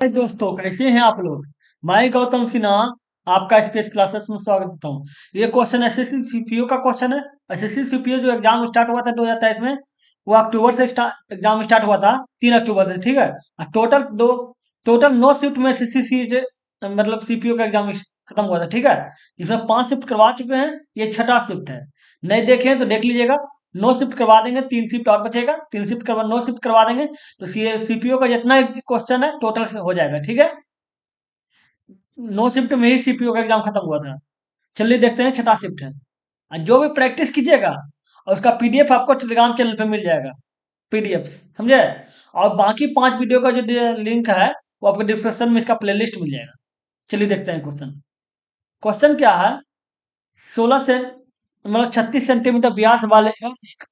हाय दोस्तों, कैसे हैं आप लोग। मैं गौतम सिन्हा आपका स्पेस क्लासेस में स्वागत करता हूँ। ये क्वेश्चन एसएससी सीपीयू का क्वेश्चन है। एसएससी सीपीयू जो एग्जाम स्टार्ट हुआ था 2023 में, वो अक्टूबर से एग्जाम स्टार्ट हुआ था, 3 अक्टूबर से। ठीक है। और टोटल 9 शिफ्ट में एसएससी मतलब सीपीयू का एग्जाम खत्म हुआ था। ठीक है। इसमें 5 शिफ्ट करवा चुके हैं, ये छठा शिफ्ट है। नहीं देखे तो देख लीजिएगा। 9 शिफ्ट करवा देंगे, 3 शिफ्ट और बचेगा। 3 शिफ्ट करवा 9 शिफ्ट करवा देंगे तो सीपीयू का जितना क्वेश्चन है टोटल से हो जाएगा। ठीक है। 9 शिफ्ट में ही सीपीयू का एग्जाम खत्म हुआ था। चलिए देखते हैं, छठा शिफ्ट है। और जो भी प्रैक्टिस कीजिएगा, और उसका पीडीएफ आपको टेलीग्राम चैनल पे मिल जाएगा। पीडीएफ समझे। और बाकी 5 वीडियो का जो लिंक है, वो आपको डिस्क्रिप्शन में इसका प्लेलिस्ट मिल जाएगा। चलिए देखते हैं क्वेश्चन। क्वेश्चन क्या है। 16 से मतलब 36 सेंटीमीटर व्यास वाले एक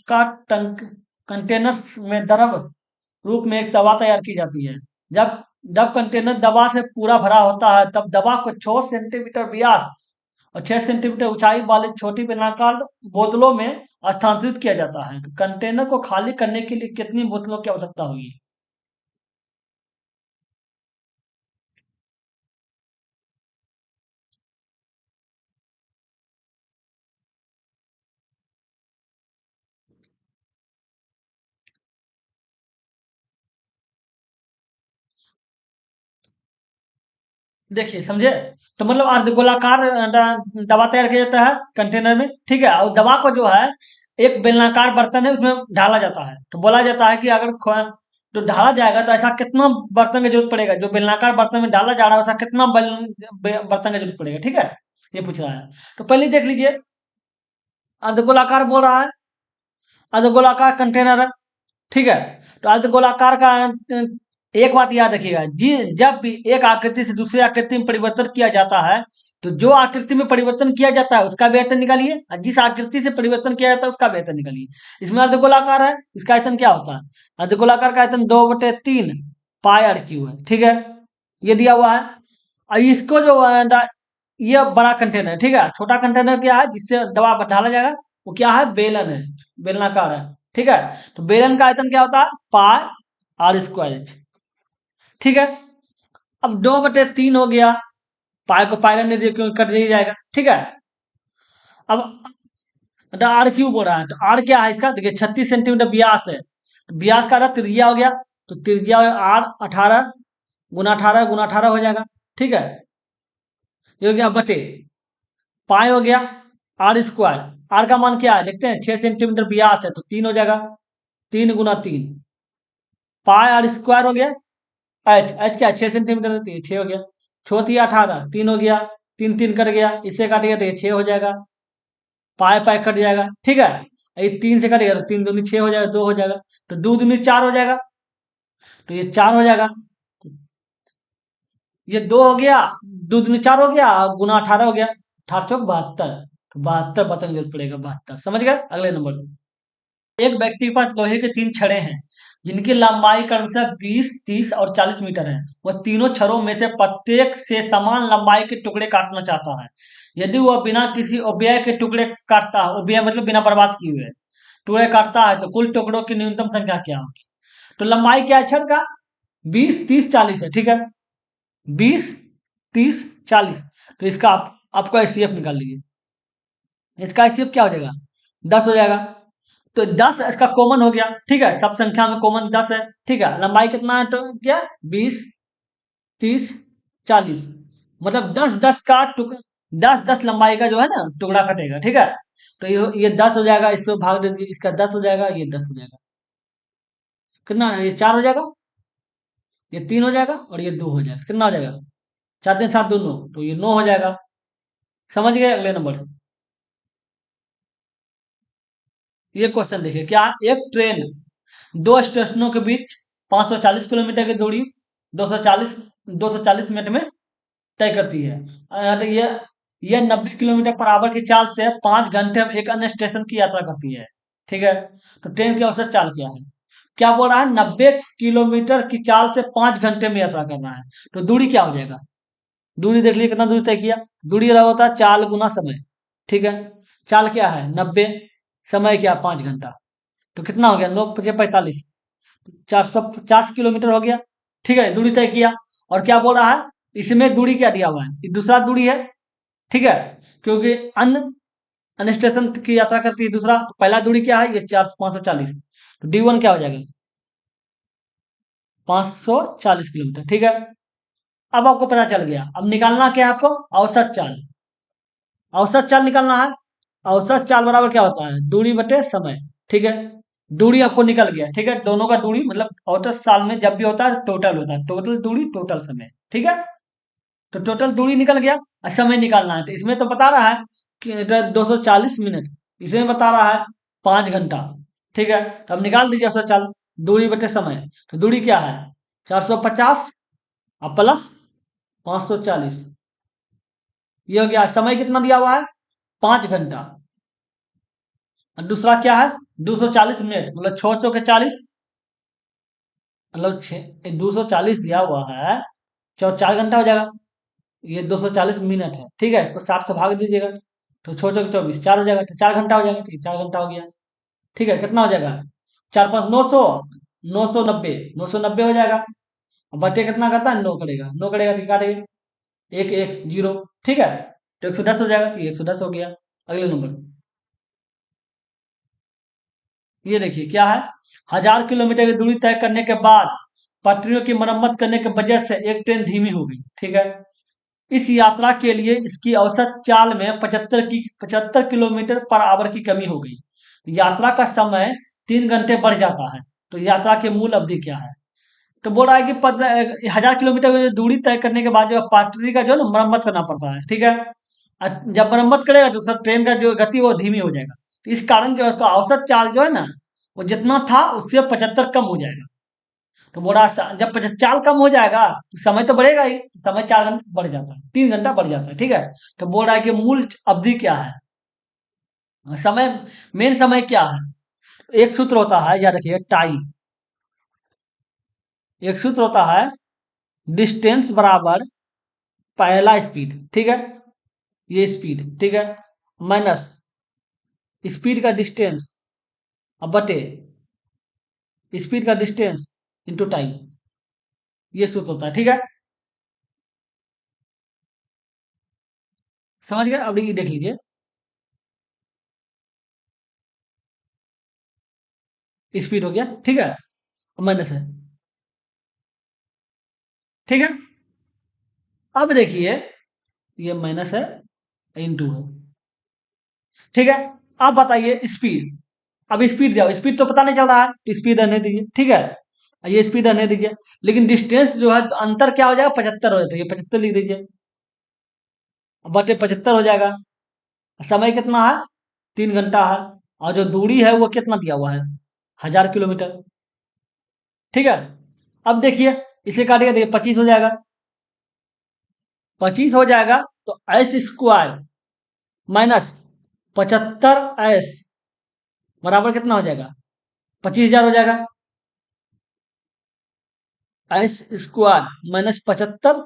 का टंक कंटेनर्स में द्रव रूप में एक दवा तैयार की जाती है। जब जब कंटेनर दवा से पूरा भरा होता है, तब दवा को 6 सेंटीमीटर व्यास और 6 सेंटीमीटर ऊंचाई वाले छोटी बेलनाकार बोतलों में स्थानांतरित किया जाता है। कंटेनर को खाली करने के लिए कितनी बोतलों की आवश्यकता होगी। देखिए, समझे। तो मतलब अर्धगोलाकार दवा तैयार किया जाता है कंटेनर में। ठीक है। और दवा को जो है, एक बेलनाकार बर्तन है, उसमें ढाला जाता है। तो बोला जाता है कि अगर जो ढाला जाएगा तो ऐसा कितना बर्तन की जरूरत पड़ेगा। जो बेलनाकार बर्तन में डाला जा रहा है, वैसा कितना बर्तन की जरूरत पड़ेगा। ठीक है। ये पूछ रहा है। तो पहले देख लीजिए, अर्धगोलाकार बोल रहा है, अर्धगोलाकार कंटेनर है। ठीक है। तो अर्धगोलाकार का एक बात याद रखिएगा जी, जब भी एक आकृति से दूसरी आकृति में परिवर्तन किया जाता है, तो जो आकृति में परिवर्तन किया जाता है उसका भी आयतन निकालिए, और जिस आकृति से परिवर्तन किया जाता है उसका भी आयतन निकालिए। इसमें अर्धगोलाकार है, इसका आयतन क्या होता है। अर्धगोलाकार का आयतन 2/3 पाई आर क्यू है। ठीक है। ये दिया हुआ है। और इसको जो ये बड़ा कंटेनर है। ठीक है। छोटा कंटेनर क्या है, जिससे दवा ढाला जाएगा, वो क्या है, बेलन है, बेलनाकार है। ठीक है। तो बेलन का आयतन क्या होता है, पाई आर स्क्वायर। ठीक है। अब 2/3 हो गया। पाई को पायरन ने दिया, क्यों कट दिया जाएगा। ठीक है। अब आर क्यूब हो रहा है, तो आर क्या है इसका, देखिए 36 सेंटीमीटर व्यास है। तो व्यास का आधा त्रिज्या हो गया। तो त्रिज्या आर 18 गुना 18 हो जाएगा। ठीक है। ये हो गया बटे, पाई हो गया आर स्क्वायर। आर का मान क्या है देखते हैं, 6 सेंटीमीटर व्यास है तो 3 हो जाएगा। 3 गुना 3 पाई आर स्क्वायर हो गया। एच एच क्या है, 6 सेंटीमीटर, तो ये 6 हो गया। छोटी 18, 3 हो गया। 3 3 कट गया, इससे काटेगा तो ये 6 हो जाएगा। पाई पाई कट जाएगा। ठीक है। ये 3 से कटेगा तो 3 दूनी 6 हो जाएगा, 2 हो जाएगा। तो 2 दूनी 4 हो जाएगा। तो ये 4 हो जाएगा। ये 2 हो गया, 2 दूनी 4 हो गया, गुना 18 हो गया। 18 चौक 72। तो 72 बतन की जरूरत पड़ेगा, 72। समझ गए। अगले नंबर। एक व्यक्ति के पास लोहे के 3 छड़े हैं, जिनकी लंबाई क्रमशः 20, 30 और 40 मीटर है। वह तीनों छड़ों में से प्रत्येक से समान लंबाई के टुकड़े काटना चाहता है। यदि वह बिना किसी अपव्यय के टुकड़े काटता है, अपव्यय मतलब बिना बर्बाद किए हुए टुकड़े काटता है, तो कुल टुकड़ों की न्यूनतम संख्या क्या होगी। तो लंबाई क्या है छड़ का, 20, 30, 40 है। ठीक है। 20, 30, 40। तो इसका आपको एचसीएफ निकाल लीजिए। इसका एचसीएफ क्या हो जाएगा, 10 हो जाएगा। तो 10 इसका कॉमन हो गया। ठीक है। सब संख्या में कॉमन 10 है। ठीक है। लंबाई कितना है, तो क्या, 20, 30, 40। मतलब 10 10 का टुकड़ा, 10 10 लंबाई का जो है ना टुकड़ा कटेगा। ठीक है। तो ये 10 हो जाएगा, इसको भाग दीजिए, इसका 10 हो जाएगा, ये 10 हो जाएगा। कितना, ये 4 हो जाएगा, ये 3 हो जाएगा, और ये 2 हो जाएगा। कितना हो जाएगा, 4 3 7 2 9, तो ये 9 हो जाएगा। समझ गए। अगले नंबर। ये क्वेश्चन देखिए, क्या एक ट्रेन दो स्टेशनों के बीच 540 किलोमीटर की दूरी 240 240 मिनट में तय करती है। तो ये 90 किलोमीटर पर आवर की चाल से 5 घंटे में एक अन्य स्टेशन की यात्रा करती है। ठीक है। तो ट्रेन की औसत चाल क्या है। क्या बोल रहा है, 90 किलोमीटर की चाल से 5 घंटे में यात्रा करना है। तो दूरी क्या हो जाएगा, दूरी देख लीजिए कितना दूरी तय किया। दूरी रहा होता है चाल गुना समय। ठीक है। चाल क्या है 90, समय क्या 5 घंटा। तो कितना हो गया, 9 5 45, 450 किलोमीटर हो गया। ठीक है। दूरी तय किया। और क्या बोल रहा है, इसमें दूरी क्या दिया हुआ है, ये दूसरा दूरी है, ठीक है, क्योंकि अन्य स्टेशन की यात्रा करती है दूसरा, तो पहला दूरी क्या है, ये 540, तो D1 क्या हो जाएगा, 540 किलोमीटर, ठीक है। अब आपको पता चल गया, अब निकालना क्या है आपको, औसत चाल, औसत चाल निकालना है। औसत चाल बराबर क्या होता है, दूरी बटे समय, ठीक है। दूरी आपको निकल गया, ठीक है, दोनों का दूरी मतलब औसत साल में जब भी होता है टोटल होता है, टोटल दूरी टोटल समय, ठीक है। तो टोटल दूरी निकल गया और समय निकालना है, तो इसमें तो बता रहा है कि 240 मिनट, इसमें बता रहा है 5 घंटा, ठीक है। तो अब निकाल दीजिए औसत चाल, दूरी बटे समय, तो दूरी क्या है, 450 और प्लस 540, ये हो गया। समय कितना दिया हुआ है, 5 घंटा, और दूसरा क्या है, 240 मिनट, मतलब 6 चौके 40, मतलब 240 दिया हुआ है, 4 घंटा हो जाएगा, ये 240 मिनट है, ठीक है, इसको 60 से भाग दीजिएगा, तो 6 चौके 24, 4 हो जाएगा, तो 4 घंटा हो जाएगा, ठीक है, 4 घंटा हो गया, ठीक है, कितना हो जाएगा, 4 5 900, 990 हो जाएगा, और बचे कितना करता है, 9 करेगा, 9 करेगा, ठीक काटेगा, 1 1 0, ठीक है, तो 110 हो जाएगा, ठीक है, 110 हो गया। अगले नंबर, ये देखिए क्या है, 1000 किलोमीटर की दूरी तय करने के बाद पटरियों की मरम्मत करने की वजह से एक ट्रेन धीमी हो गई, ठीक है। इस यात्रा के लिए इसकी औसत चाल में 75 किलोमीटर पर आवर की कमी हो गई, यात्रा का समय 3 घंटे बढ़ जाता है, तो यात्रा की मूल अवधि क्या है, तो बोल रहा है कि 1000 किलोमीटर की जो दूरी तय करने के बाद जो पटरी का जो है ना मरम्मत करना पड़ता है, ठीक है। जब मरम्मत करेगा तो सब ट्रेन का जो गति वो धीमी हो जाएगा, तो इस कारण जो है उसका औसत चाल जो है ना, वो जितना था उससे 75 कम हो जाएगा, तो बोला जब चाल कम हो जाएगा तो समय तो बढ़ेगा ही, समय 4 घंटे बढ़ जाता है, 3 घंटा बढ़ जाता है, ठीक है। तो बोल रहा है कि मूल अवधि क्या है, समय, मेन समय क्या है, एक सूत्र होता है, याद रखिए, टाइम, एक सूत्र होता है, डिस्टेंस बराबर पहला स्पीड, ठीक है, ये स्पीड, ठीक है, माइनस स्पीड का डिस्टेंस, अब बटे स्पीड का डिस्टेंस इंटू टाइम, ये सूत्र होता है, ठीक है, समझ गए। अब ये देख लीजिए, स्पीड हो गया, ठीक है, माइनस है, ठीक है। अब देखिए, ये माइनस है, इंटू है, ठीक है। अब बताइए स्पीड, अब स्पीड दिया, स्पीड तो पता नहीं चल रहा है, तो स्पीड रहने दीजिए, ठीक है, ये स्पीड रहने दीजिए, लेकिन डिस्टेंस जो है अंतर क्या हो जाएगा, 75 हो जाता है, ये 75 लिख दीजिए, बटे 75 हो जाएगा, समय कितना है, 3 घंटा है, और जो दूरी है वो कितना दिया हुआ है, 1000 किलोमीटर, ठीक है। अब देखिए, इसे काटिए, देखिए 25 हो जाएगा, 25 हो जाएगा, तो एस स्क्वायर माइनस 75 एस बराबर कितना हो जाएगा, 25,000 हो जाएगा, S square minus 75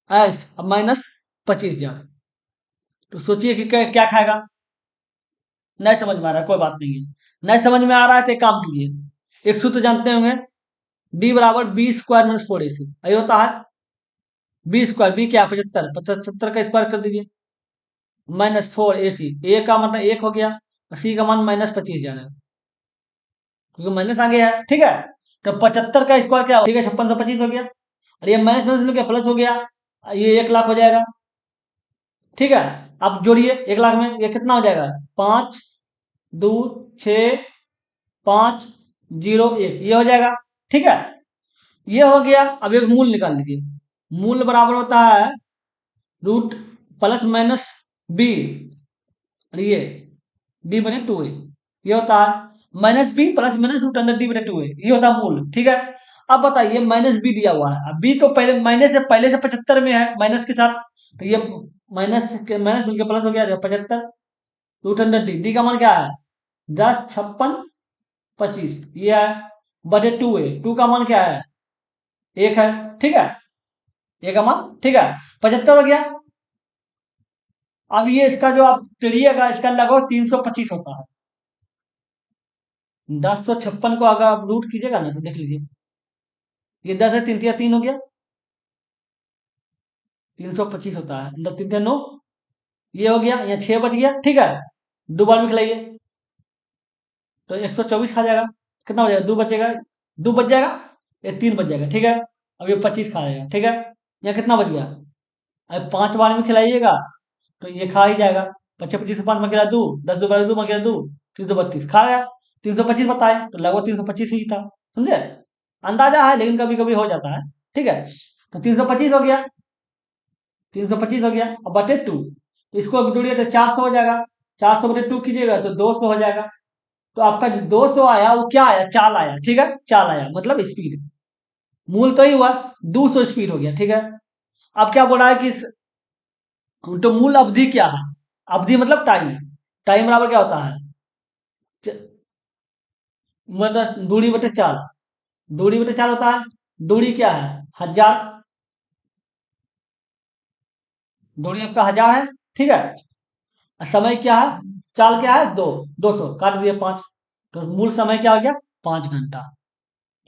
S minus 25,000, तो सोचिए कि क्या खाएगा, नहीं समझ में आ रहा है, कोई बात नहीं है, नहीं समझ में आ रहा है तो एक काम कीजिए, एक सूत्र जानते होंगे, डी बराबर बी स्क्वायर माइनस 4AC, यही होता है, बी स्क्वायर, बी क्या, 75, 75 का स्क्वायर कर दीजिए, -4AC, ए का मतलब 1 हो गया, सी का मान -25,000 है, क्योंकि माइनस आ गया है, ठीक है। तो 75 का स्क्वायर क्या, ठीक है, 5625 हो गया, और ये माइनस माइनस मिलकर प्लस हो गया, ये 1 लाख हो जाएगा, ठीक है। अब जोड़िए, 1 लाख में ये कितना हो जाएगा, 5 2 6 5 0 1, ये हो जाएगा, ठीक है, ये हो गया। अब एक मूल निकाल लीजिए, मूल बराबर होता है रूट प्लस माइनस बी, और ये डी बने 2A, ये होता है minus B plus minus root under D बने 2A, ये होता है मूल, ठीक है। अब बताइए माइनस बी दिया हुआ है, अब बी तो पहले माइनस से पहले से 75 में है माइनस के साथ, तो ये माइनस मिलकर प्लस हो गया, 75 रूट अंडर डी, डी का मान क्या है, 10 56 25, ये है, बटे 2A, 2 का मान क्या है, 1 है, ठीक है, ए का मान, ठीक है, 75 हो गया। अब ये इसका जो आप करिएगा, इसका लगभग 325 होता है, 1056 को अगर आप रूट कीजिएगा ना, तो देख लीजिए, ये 10 है, 3 3 हो गया, 325 होता है, मतलब 3 3 9, ये हो गया, यहाँ 6 बच गया, ठीक है। दो बार में खिलाइए तो 124 खा जाएगा। कितना हो जाएगा, दो बचेगा, दो बच जाएगा, ये 3 बच जाएगा, ठीक है। अब ये 25 खा जाएगा, ठीक है। यहाँ कितना बच गया, अब 5 बार में खिलाइएगा तो ये खा ही जाएगा। 25 से 5 में गिरा दो, 10 दो बारह, दो में गिरा दो, 332 खा गया। 325 बताए तो लगभग 325 ही था, समझे। अंदाजा है लेकिन कभी कभी हो जाता है, ठीक है। तो 325 हो गया, 325 हो गया। अब बटे 2, तो इसको अब जोड़िए तो 400 हो जाएगा। 400 बटे 2 कीजिएगा तो 200 हो जाएगा। तो आपका जो 200 आया वो क्या आया, चाल आया, ठीक है, चाल आया मतलब स्पीड। मूल तो ही हुआ, 200 स्पीड हो गया, ठीक है। अब क्या बोल रहा है कि तो मूल अवधि क्या है, अवधि मतलब टाइम। टाइम बराबर क्या होता है, च- मतलब दूरी बटे चाल, दूरी बटे चाल होता है। दूरी क्या है, 1000, दूरी आपका 1000 है, ठीक है। और समय क्या है, चाल क्या है, 200 काट दिए 5, तो मूल समय क्या हो गया, 5 घंटा।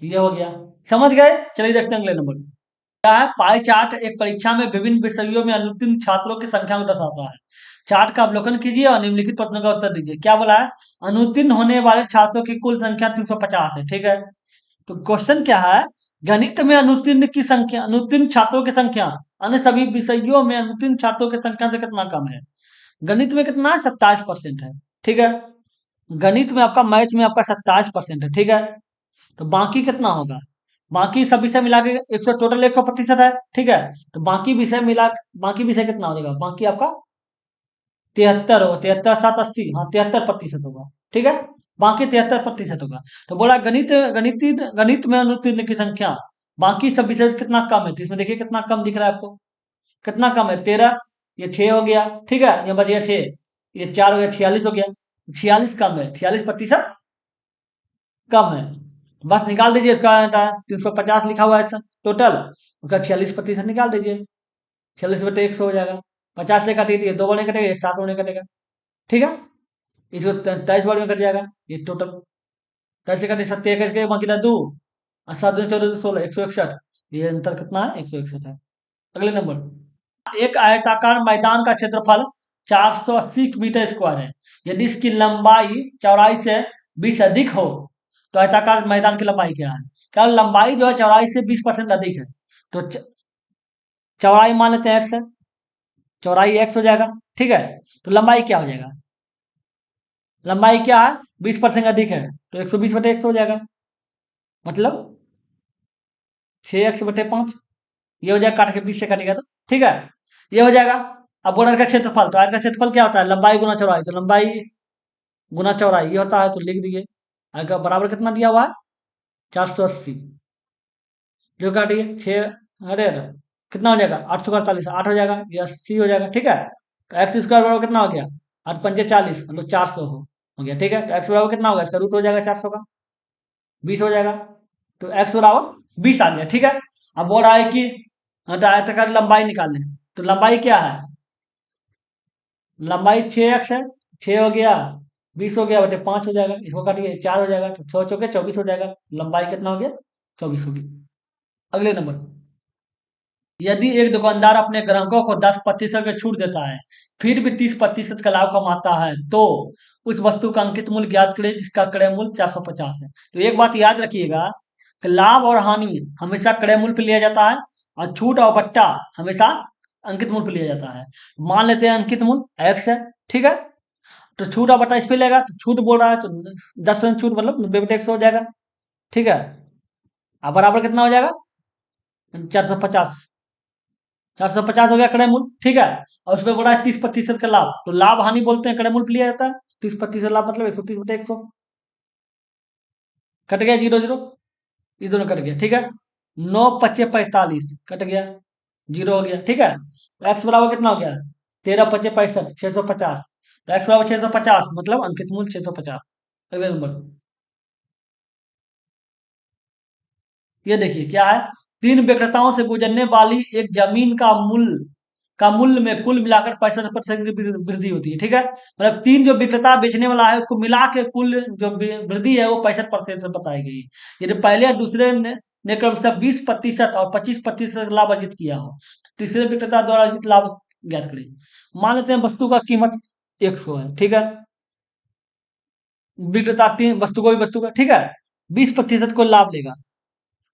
ये हो गया, समझ गए। चलिए देखते हैं अगले नंबर। क्या है, पाई चार्ट एक परीक्षा में विभिन्न विषयों में अनुत्तीर्ण छात्रों की संख्या को दर्शाता है। चार्ट का अवलोकन कीजिए और निम्नलिखित प्रश्नों का उत्तर दीजिए। क्या बोला है, अनुत्तीर्ण होने वाले छात्रों की कुल संख्या 350 है, ठीक है। तो क्वेश्चन क्या है, गणित में अनुत्तीर्ण की संख्या, अनुत्तीर्ण छात्रों की संख्या अन्य सभी विषयों में अनुत्तीर्ण छात्रों की संख्या से कितना कम है। गणित में कितना है, 27% है, ठीक है। गणित में आपका, मैथ में आपका 27% है, ठीक है। तो बाकी कितना होगा, बाकी सब विषय मिला के 100, टोटल 100% है, ठीक है। तो बाकी विषय मिला, बाकी विषय कितना हो जाएगा, बाकी आपका 73 होगा, 73 7 80, हाँ 73% होगा, ठीक है। बाकी 73% होगा। तो बोला गणित, गणित में अनुत्तीर्ण की संख्या बाकी सब विषय से कितना कम है, तो इसमें देखिए कितना कम दिख रहा है आपको, कितना कम है, 13, ये 6 हो गया, ठीक है, ये बच गया 6, ये 4 हो गया, 46 हो गया। 46 कम है, 46% कम है। बस निकाल दीजिए इसका, 350 लिखा हुआ है टोटल, उसका 46% निकाल दीजिए। 46/100 हो जाएगा। 50 से काटिए, दो बार नहीं कटेगा, 7 बार नहीं कटेगा, ठीक है। इसको 23 बार में कट जाएगा ये टोटल। 23 से काटिए, 7 21 के बाकी 2, और 7 दूनी 14 16, 161। ये अंतर कितना है, 161 है। अगले नंबर, एक आयताकार मैदान का क्षेत्रफल 480 मीटर स्क्वायर है। यदि इसकी लंबाई चौड़ाई से 20 अधिक हो तो आयताकार मैदान की लंबाई क्या है। क्या लंबाई जो है चौड़ाई से 20% अधिक है, तो चौड़ाई मान लेते हैं एक्स है, चौड़ाई एक्स हो जाएगा, ठीक है। तो लंबाई क्या हो जाएगा, लंबाई क्या है, 20% अधिक है, तो 120/100 हो जाएगा, मतलब 6x/5। ये हो जाएगा, काट के 20 से काटेगा तो, ठीक है, ये हो जाएगा। अब बोर्डर का क्षेत्रफल, तो आयत का क्षेत्रफल क्या होता है, लंबाई गुना चौड़ाई, तो लंबाई गुना चौड़ाई ये होता है, तो लिख दिए। आगे बराबर कितना दिया हुआ है, 480, जो काटिए 6, अरे कितना हो जाएगा, 848, 8 हो जाएगा, ये 80 हो जाएगा, ठीक है। तो एक्स स्क्वायर बराबर कितना हो गया, 8 पंजे 40, मतलब 400 हो गया, ठीक है। तो एक्स बराबर कितना होगा, इसका रूट हो जाएगा 400 का, 20 हो जाएगा। तो एक्स बराबर 20 आ गया, ठीक है। अब बोल रहा है कि आयताकार लंबाई निकालने, तो लंबाई क्या है, लंबाई 6x है, 6 हो गया, 20 हो गया बटे 5 हो जाएगा, इसको काटिए 4 हो जाएगा, तो 6 चौके 24 हो जाएगा। लंबाई कितना हो गया, 24 होगी। अगले नंबर, यदि एक दुकानदार अपने ग्राहकों को 10% की छूट देता है, फिर भी 30% का लाभ कमाता है, तो उस वस्तु का अंकित मूल्य ज्ञात करें जिसका क्रय मूल्य 450 है। तो एक बात याद रखिएगा कि लाभ और हानि हमेशा क्रय मूल्य पे लिया जाता है, और छूट और बट्टा हमेशा अंकित मूल्य पे लिया जाता है। मान लेते हैं अंकित मूल्य एक्स है, ठीक है। तो छूट और बट्टा इस पे लेगा, तो छूट बोल रहा है तो 10% छूट मतलब 90/100 हो जाएगा, ठीक है। अब बराबर कितना हो जाएगा, 450, 450 हो गया क्रय मूल्य, ठीक है। और उसमें बोला है 30% का लाभ, तो लाभ हानि बोलते हैं क्रय मूल्य पे लिया जाता है। 30% लाभ मतलब 130/100, कट गया 0 0, ये दोनों कट गया, ठीक है। 9 5 45 कट गया, 0 हो गया, ठीक है। एक्स बराबर कितना हो गया, 13 5 65, 650। एक्स बराबर 650 मतलब अंकित मूल्य 650। अगले नंबर, ये देखिए क्या है, तीन विक्रेताओं से गुजरने वाली एक जमीन का मूल्य में कुल मिलाकर 65% की वृद्धि होती है, ठीक है। मतलब तीन जो विक्रेता बेचने वाला है उसको मिला के कुल जो वृद्धि है वो 65% बताई गई है। यदि पहले या दूसरे ने ने क्रमशः 20% और 25% लाभ अर्जित किया हो, तो तीसरे विक्रेता द्वारा अर्जित लाभ ज्ञात करें। मान लेते हैं वस्तु का कीमत 100 है, ठीक है। विक्रेता तीन वस्तु का, ठीक है, 20% को लाभ लेगा,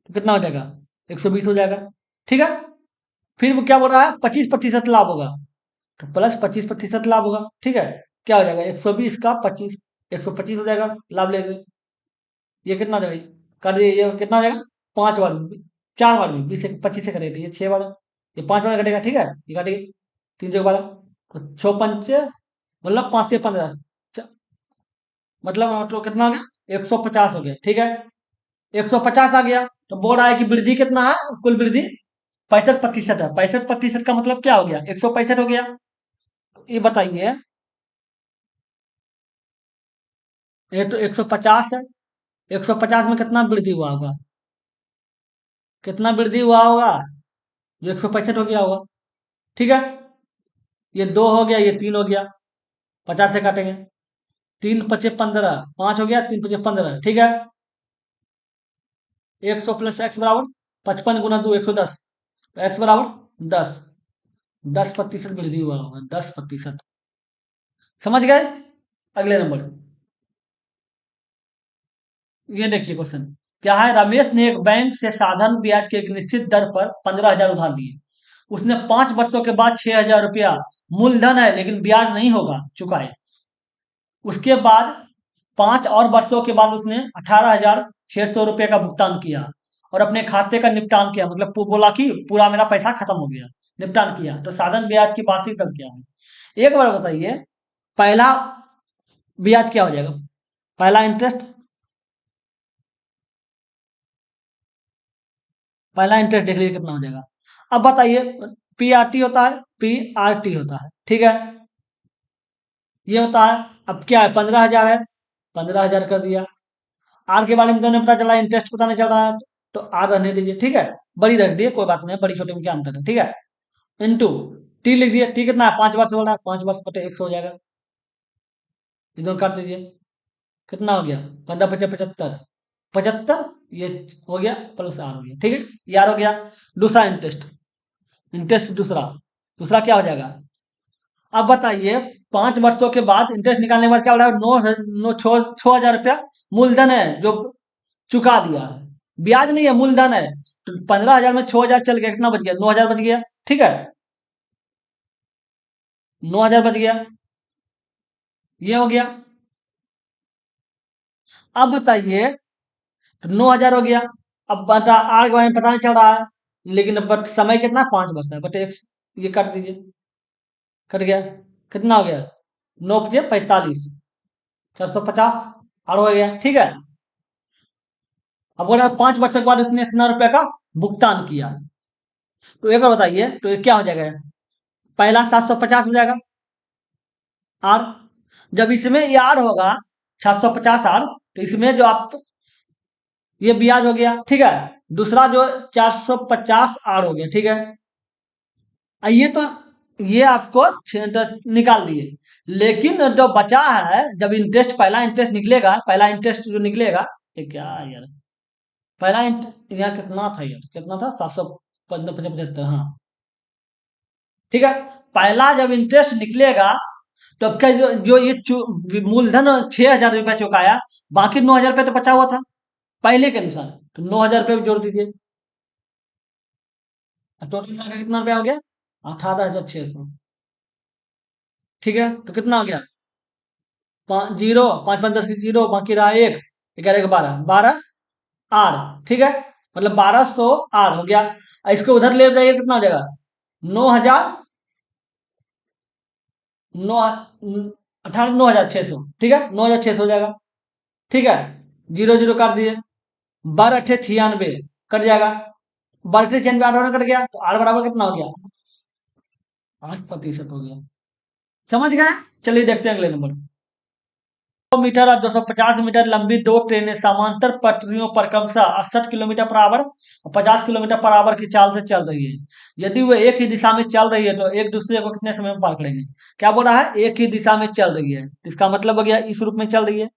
तो कितना हो जाएगा? 120 हो जाएगा, ठीक है। फिर वो क्या बोल रहा है? 25% लाभ होगा, तो प्लस 25% लाभ होगा, ठीक है। क्या हो जाएगा? 120 का 25, 125 हो जाएगा लाभ लेंगे। ये कितना हो जाएगा? कर दिए, ये कितना हो जाएगा? 5 बार में, 4 बार में, 20 से 25 से करेगा, ये 6 बार, ये 5 बार कटेगा, ठीक है। ये काटेगा 3 से 12, तो 6 पंचे मतलब 5 से 15, मतलब तो कितना हो गया? 150 हो गया, ठीक है। 150 आ गया, तो बोल रहा है कि वृद्धि कितना है? कुल वृद्धि 65% है। 65% का मतलब क्या हो गया? 165 हो गया। ये बताइए, ये तो 150 है, 150 में कितना वृद्धि हुआ होगा? कितना वृद्धि हुआ होगा? जो 165 हो गया होगा, ठीक है। ये 2 हो गया, ये 3 हो गया, 50 से काटेंगे, 3 × 5 = 15, 5 हो गया, 3 × 5 = 15, ठीक है। 100 + x बराबर 55 × 2 110, तो x बराबर 10, 10% वृद्धि हुआ होगा, 10%। समझ गए? अगले नंबर, ये देखिए क्वेश्चन क्या है। रमेश ने एक बैंक से साधारण ब्याज के एक निश्चित दर पर 15,000 उधार लिए। उसने 5 वर्षों के बाद 6,000 रुपया मूलधन है लेकिन ब्याज नहीं होगा चुकाए। उसके बाद 5 और वर्षों के बाद उसने 18,600 रुपये का भुगतान किया और अपने खाते का निपटान किया, मतलब बोला कि पूरा मेरा पैसा खत्म हो गया, निपटान किया, तो साधारण ब्याज की वार्षिक दर क्या है? एक बार बताइए, पहला ब्याज क्या हो जाएगा? पहला इंटरेस्ट, पहला इंटरेस्ट देख लीजिए कितना हो जाएगा। अब बताइए, पीआरटी होता है, पीआरटी होता है, ठीक है, ये होता है। अब क्या है? 15,000 है, 15,000 कर दिया। आर के बारे में तो नहीं पता चला, इंटरेस्ट पता नहीं चल रहा है, तो आर रहने दीजिए, ठीक है। बड़ी रख दिए, कोई बात नहीं, बड़ी छोटे में क्या अंतर है, ठीक है। इंटू टी लिख दिए, टी कितना है? 5 वर्ष बोल रहा है, 5 वर्ष बटे 100 हो जाएगा, इधर काट दीजिए, कितना हो गया? 15 × 5 = 75, 75, ये हो गया प्लस आर हो गया, ठीक है, ये आर हो गया। दूसरा इंटरेस्ट, इंटरेस्ट दूसरा, दूसरा क्या हो जाएगा? अब बताइए, 5 वर्षों के बाद इंटरेस्ट निकालने के बाद क्या हो रहा है? 6,000 रुपया मूलधन है जो चुका दिया है, ब्याज नहीं है, मूलधन है। तो 15,000 में 6,000 चल गया, कितना बच गया? 9,000 बच गया, ठीक है, 9,000 बच गया, ये हो गया। अब बताइए, तो 9,000 हो गया। अब बता आर के बारे में पता नहीं चल रहा है, लेकिन बट समय कितना? 5 वर्ष है, बटे ये काट दीजिए, कट गया, कितना हो गया? 9 × 5 = 45, 450 और हो गया, ठीक है। अब बोला 5 वर्षों के बाद उसने इतना रुपए का भुगतान किया, तो एक बार बताइए, तो ये क्या हो जाएगा? पहला 750 हो जाएगा आर, जब इसमें ये आर होगा 750 आर, तो इसमें जो आप ये ब्याज हो गया, ठीक है। दूसरा जो 450 आर हो गया, ठीक है। ये तो ये आपको निकाल दिए, लेकिन जो बचा है, जब इंटरेस्ट, पहला इंटरेस्ट निकलेगा, पहला इंटरेस्ट जो निकलेगा, ये क्या है यार? पहला यहाँ कितना था यार? कितना था? 775, हाँ, ठीक है। पहला जब इंटरेस्ट निकलेगा, तो आपका जो ये मूलधन 6,000 रुपया चुकाया, बाकी 9,000 रुपया तो बचा हुआ था पहले के अनुसार, तो 9,000 रुपये जोड़ दीजिए, टोटल मिला के कितना रुपया हो गया? 18,600, ठीक है। तो कितना हो गया? 0, 5 × 5 = 10 की जीरो, बाकी रहा 1, 11 × 12 12 आर, ठीक है, मतलब 1,200 आर हो गया। इसको उधर ले जाइए, कितना हो जाएगा? 9,000, 9 18, 9,600, ठीक है, 9,600 हो जाएगा, ठीक है। जीरो जीरो काट दिए, 12×8 = 96, कट जाएगा, 12×96 8 कट गया, तो आर बराबर कितना हो गया? 8% हो गया। समझ गए? चलिए देखते हैं अगले नंबर। 100 मीटर और 250 मीटर लंबी दो ट्रेनें समांतर पटरियों पर क्रमशः 68 किलोमीटर पर आवर और 50 किलोमीटर पर आवर की चाल से चल रही है। यदि वो एक ही दिशा में चल रही है तो एक दूसरे को कितने समय में पार करेंगे? क्या बोल रहा है? एक ही दिशा में चल रही है, इसका मतलब हो गया इस रूप में चल रही है,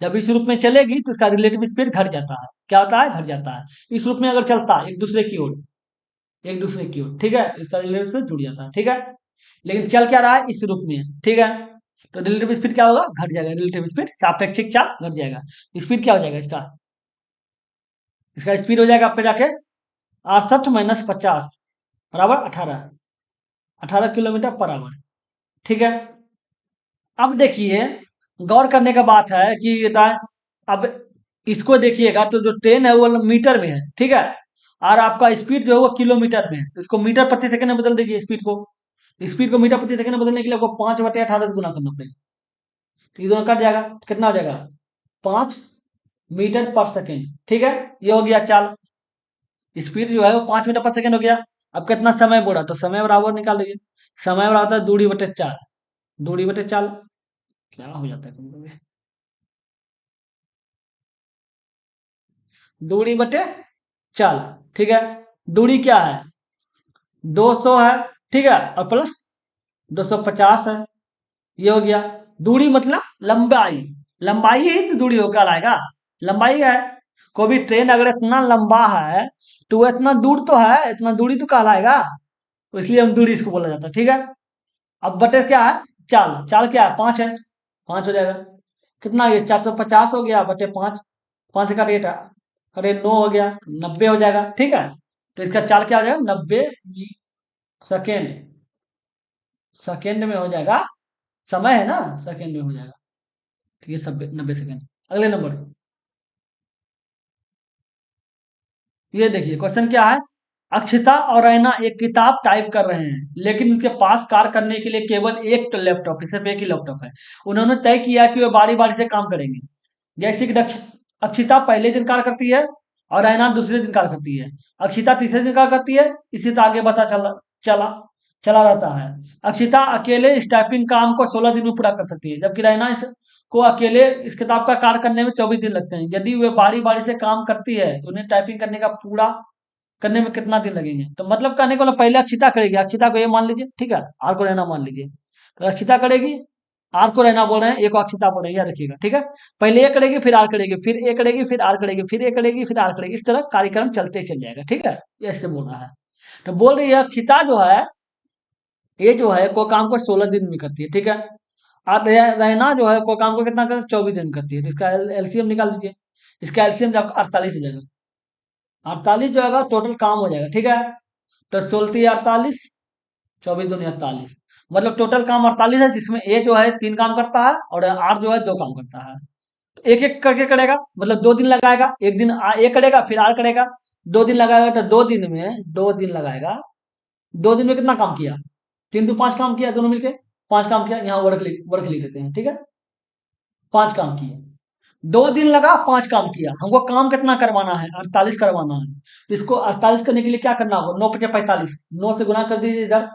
जब इस रूप में चलेगी तो इसका रिलेटिव स्पीड घट जाता है। क्या होता है? घट जाता है। इस रूप में अगर चलता है एक दूसरे की ओर, ठीक है, इसका रिलेटिव स्पीड जुड़ जाता है, ठीक है। लेकिन चल क्या रहा है? इस रूप में, ठीक है। तो रिलेटिव स्पीड क्या होगा? घट जाएगा। रिलेटिव स्पीड, सापेक्षिक चाल घट जाएगा। स्पीड क्या हो जाएगा इसका? इसका स्पीड हो जाएगा आपका जाके 68 - 50 बराबर 18, 18 किलोमीटर पर आवर, ठीक है। अब देखिए, गौर करने का बात है कि अब इसको देखिएगा तो जो ट्रेन है वो मीटर में है, ठीक है, और आपका स्पीड जो है वो किलोमीटर में है। तो इसको मीटर प्रति सेकंड में बदल दीजिए। स्पीड को मीटर प्रति सेकंड में बदलने के लिए आपको 5/18 से गुना करना पड़ेगा। तो ये दोनों कट जाएगा तो कितना हो जाएगा? 5 मीटर पर सेकेंड, ठीक है। ये हो गया चाल। स्पीड जो है वो 5 मीटर पर सेकेंड हो गया। अब कितना समय बोला? तो समय बराबर निकाल लीजिए। समय बराबर होता है दूरी बटे चाल। दूरी बटे चाल क्या हो जाता है कभी कभी? दूरी बटे चाल, ठीक है। दूरी क्या है? 200 है, ठीक है, और प्लस 250 है। ये हो गया। दूरी मतलब लंबाई। लंबाई ही तो दूरी हो कहलाएगा। लंबाई है। कोई भी ट्रेन अगर इतना लंबा है तो वो इतना दूर तो है, इतना दूरी तो कहलाएगा। तो इसलिए हम दूरी इसको बोला जाता है, ठीक है। अब बटे क्या है? चाल। चाल क्या है? 5 है। 5 हो जाएगा। कितना? ये 450 हो गया बटे 5। 5 का रेट है, अरे 9 हो गया, 90 हो जाएगा, ठीक है। तो इसका चाल क्या हो जाएगा? 90 सेकेंड। सेकेंड में हो जाएगा। समय है ना, सेकेंड में हो जाएगा। ठीक है, सब 90 सेकेंड। अगले नंबर, ये देखिए क्वेश्चन क्या है। अक्षिता और रैना एक किताब टाइप कर रहे हैं, लेकिन उनके पास कार्य करने के लिए केवल एक लैपटॉप है, सिर्फ एक ही लैपटॉप है। उन्होंने तय किया कि वे बारी बारी से काम करेंगे। जैसे कि अक्षिता पहले दिन कार्य करती है और रैना दूसरे दिन कार्य करती है। अक्षिता तीसरे दिन कार्य करती है। इसी तरह आगे बता चला चला रहता है। अक्षिता अकेले इस टाइपिंग काम को 16 दिन में पूरा कर सकती है, जबकि रैना को अकेले इस किताब का कार्य करने में 24 दिन लगते हैं। यदि वे बारी बारी से काम करती है तो उन्हें टाइपिंग करने का पूरा करने में कितना दिन लगेंगे? तो मतलब कहने को पहले अक्षिता करेगी। अक्षिता को ये मान लीजिए, ठीक है, आर को रहना मान लीजिए। तो अक्षिता करेगी, आर को रहना बोल रहे हैं, एक को अक्षिता बोल रहे हैं, याद रखिएगा, ठीक है। पहले ये करेगी, फिर आर करेगी, फिर ए करेगी, फिर आर करेगी, फिर ए करेगी, फिर आर करेगी। इस तरह कार्यक्रम चलते चल जाएगा, ठीक है। ये ऐसे बोल रहा है। तो बोल रही है अक्षिता जो है, ये जो है को काम को 16 दिन में करती है, ठीक है। और रहना जो है को काम को कितना कर 24 दिन करती है। तो इसका एलसीएम निकाल दीजिए। इसका एलसीएम आपका 48 हो जाएगा। 48 जो है टोटल काम हो जाएगा, ठीक है। तो 16 × 48, 24 × 48, मतलब टोटल काम 48 है, जिसमें ए जो है 3 काम करता है और आर जो है 2 काम करता है। तो एक एक करके करेगा, मतलब 2 दिन लगाएगा। एक दिन ए करेगा, फिर आर करेगा। 2 दिन लगाएगा तो 2 दिन लगाएगा। 2 दिन में कितना काम किया? 3 × 2 = 5 काम किया, दोनों मिलके 5 काम किया। यहाँ वर्क लिख देते हैं, ठीक है। 5 काम किए। 2 दिन लगा, 5 काम किया। हमको काम कितना करवाना है? 48 करवाना है। तो इसको 48 करने के लिए क्या करना होगा? 9 × 45, 9 से गुना कर दीजिए इधर।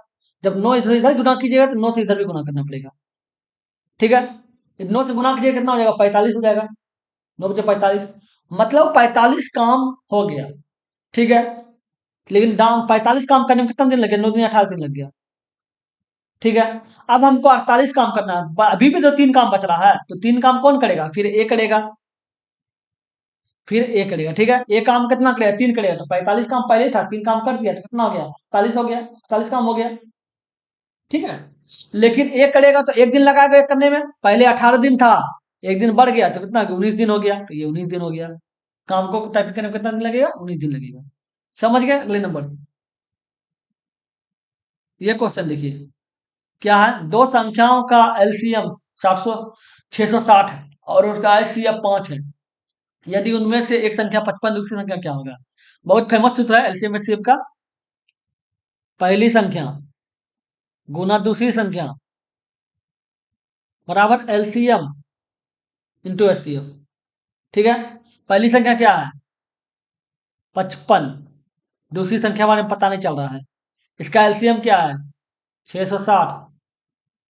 जब 9 इधर गुना कीजिएगा तो 9 से इधर भी गुना करना पड़ेगा, ठीक है। 9 से गुना कीजिएगा कितना हो जाएगा? 45 हो जाएगा। 9 × 45 मतलब 45 काम हो गया, ठीक है। लेकिन दाम 45 काम करने में कितना दिन लग गया? 9 दिन 18 दिन लग गया, ठीक है। अब हमको 48 काम करना है। अभी भी तो 3 काम बच रहा है, तो 3 काम कौन करेगा? फिर ए करेगा, फिर ए करेगा, ठीक है। ए काम कितना करेगा? 3 करेगा। तो 45 काम पहले था, 3 काम कर दिया तो कितना हो गया? 48 हो गया। 48 काम हो गया, ठीक है। लेकिन एक करेगा तो एक दिन लगाएगा एक करने में। पहले 18 दिन था, एक दिन बढ़ गया तो कितना? 19 दिन हो गया। तो ये 19 दिन हो गया। काम को टाइप करने में कितना दिन लगेगा? 19 दिन लगेगा। समझ गए? अगले नंबर, ये क्वेश्चन देखिए क्या है। दो संख्याओं का एलसीएम 660 है और उसका एचसीएफ 5 है। यदि उनमें से एक संख्या 55, दूसरी संख्या क्या होगा? बहुत फेमस सूत्र है एलसीएम एचसीएफ का। पहली संख्या गुना दूसरी संख्या बराबर एलसीएम इंटू एचसीएफ, ठीक है। पहली संख्या क्या है? 55। दूसरी संख्या हमारे पता नहीं चल रहा है। इसका एलसीएम क्या है? 660।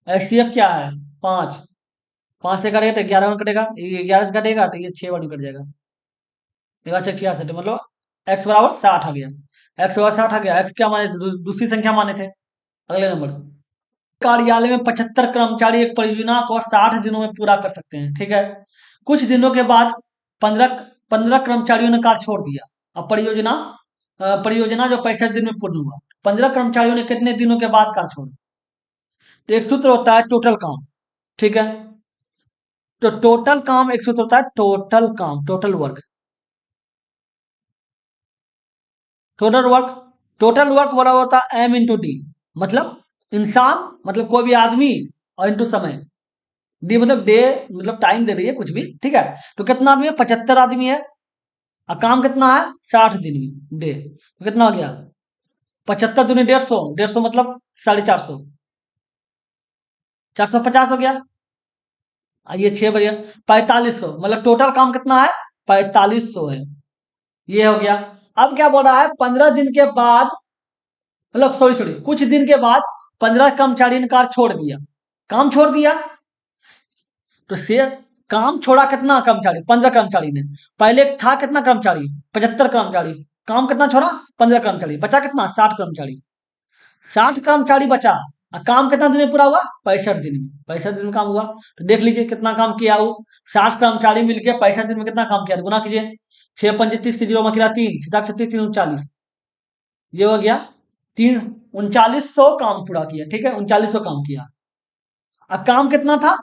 एचसीएफ क्या है? 5। 5 से कटेगा तो 11 में कटेगा, 11 से कटेगा तो ये 6 में कट जाएगा। 11×6 = 66, मतलब एक्स बराबर 60 आ गया। एक्स बराबर 60 आ गया। एक्स क्या माने? दूसरी संख्या माने थे। अगले नंबर, कार्यालय में 75 कर्मचारी एक परियोजना को 60 दिनों में पूरा कर सकते हैं, ठीक है। कुछ दिनों के बाद 15 कर्मचारियों ने कार्य छोड़ दिया। अब परियोजना जो 65 दिन में पूर्ण हुआ, 15 कर्मचारियों ने कितने दिनों के बाद कार्य छोड़ा? तो एक सूत्र होता है टोटल काम, ठीक है। तो टोटल काम एक सूत्र होता है टोटल काम, टोटल वर्क, टोटल वर्क वाला होता है एम इंटू डी, मतलब इंसान, मतलब कोई भी आदमी, और इंटू समय, डी मतलब डे, मतलब टाइम दे रही है कुछ भी, ठीक है। तो कितना आदमी है? 75 आदमी है, और काम कितना है? 60 दिन में डे, तो कितना हो गया? 75 दूनी 150, 150 मतलब 450, 450 हो गया। ये 6 बजे 4500, मतलब टोटल काम कितना है? 4500 है। ये हो गया। अब क्या बोल रहा है? 15 दिन के बाद, मतलब सॉरी सॉरी, कुछ दिन के बाद 15 कर्मचारी ने कार छोड़ दिया, काम छोड़ दिया। तो से काम छोड़ा कितना कर्मचारी? 15 कर्मचारी ने। पहले था कितना कर्मचारी? 75 कर्मचारी। काम कितना छोड़ा? 15 कर्मचारी। बचा कितना? 60 कर्मचारी। 60 कर्मचारी बचा, और काम कितना दिन में पूरा हुआ? 65 दिन में। 65 दिन में काम हुआ। तो देख लीजिए कितना काम किया वो। 60 कर्मचारी मिलकर 65 दिन में कितना काम किया? गुना कीजिए। 6 5 30 की जीरो में किया 3, 6 36 3 39, ये हो गया 3900 काम पूरा किया, ठीक है। 3900 काम किया। और काम कितना था